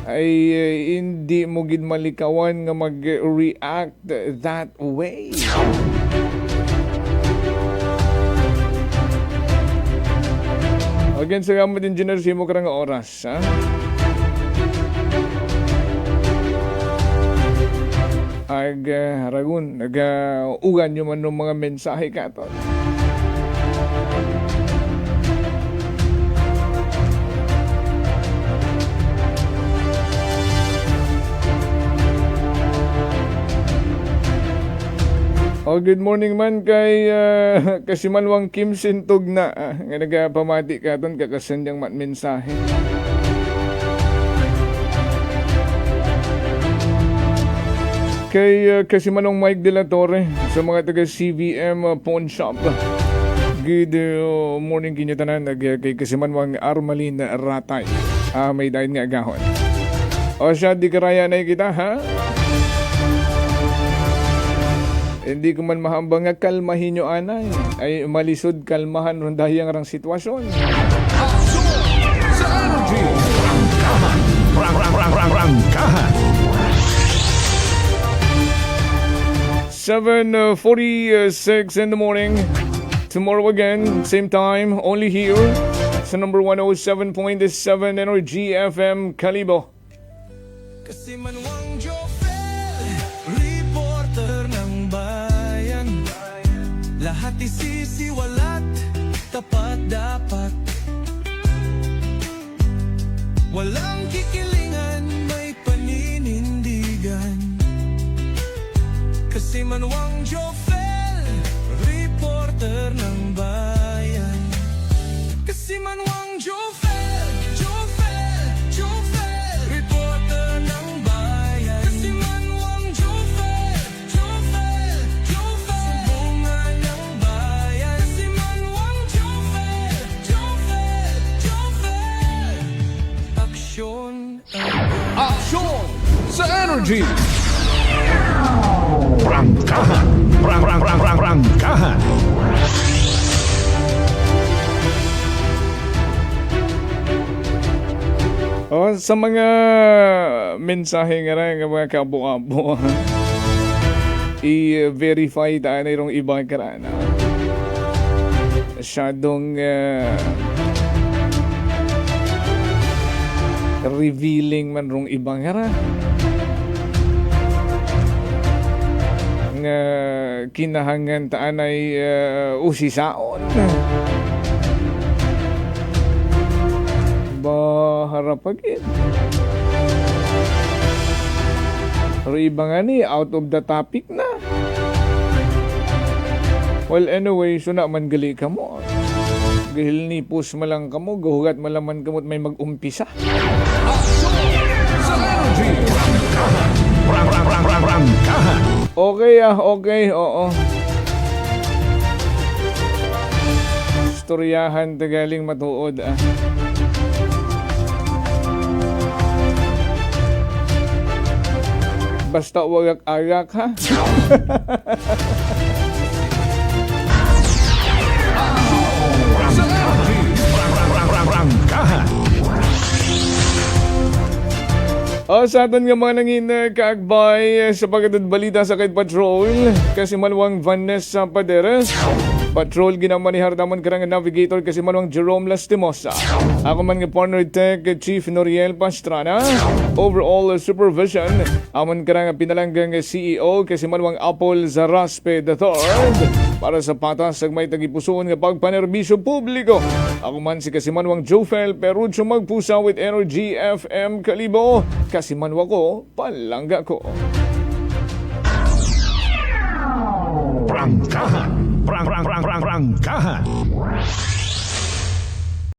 ay hindi mo gid malikawan nga mag-react that way. Again, sa gamit engineer, simo ka nga oras, ha? Ragun, nag-ugan nyo man ng mga mensahe ka to. Good morning man kay Kasimanwang Kim Sintog na nga nagapamati ka ton kakasendang mensahe. Kay Kasimanwang Mike De La Torre sa mga taga CVM Pawn Shop. Good morning kinyatanan kay Kasimanwang Armalin Ratay. May dahin nga agahon. O siya di karaya na kita ha? Hindi ko man mahambang nga kalmahin nyo anay. Ay malisod kalmahan ron dahil ang rang sitwasyon. Sa energy. Prangkahan. 7:46 in the morning. Tomorrow again, same time, only here sa number 107.7 Energy FM Kalibo. Kasi manwang Jofel, reporter ng bayan. Lahat isisiwalat, tapat dapat. Walang kikilingan, may paninindigan. Kasi manwang Jofel, reporter ng bayan. Kasi manwang Jofel, reporter ng bayan. Kasi manwang Jofel, sumbungan ng bayan. Kasi manwang Jofel, aksyon sa energy. Prangkahan. Prangkahan. Sa mga mensahe nga rin, mga kabo-abo. i-verify tayo na yung ibang karana. Masyadong revealing man rong ibang hara nga kinahangan taan ay usisaon baharapagin pero iba nga ni out of the topic na. Well anyway, so na man gali ka mo. Gahil ni pus malang kamo, gahugat malaman kamot may mag-umpisa. Okay okay, oo. Storyahan tagaling matuod Basta wag agak ha. Sa atin nga mga nangin kaagbay sa pagkatad balita sa Kite Patrol kasi malwang Vanessa Paderes. Patrol ginamanihar naman karang navigator kasi malwang Jerome Lastimosa. Ako man nga partner tech Chief Noriel Pastrana. Overall supervision amon karang pinalanggang CEO kasi malwang Apple Zaraspe III. Para sa patas sa may tagipusoon nga pagpanerbisyo publiko. Ako man si Kasimanwang Jofel Perucho magpusa with Energy FM Kalibo. Kasimanwa ko, palangga ko. Prangkahan. Prangkahan.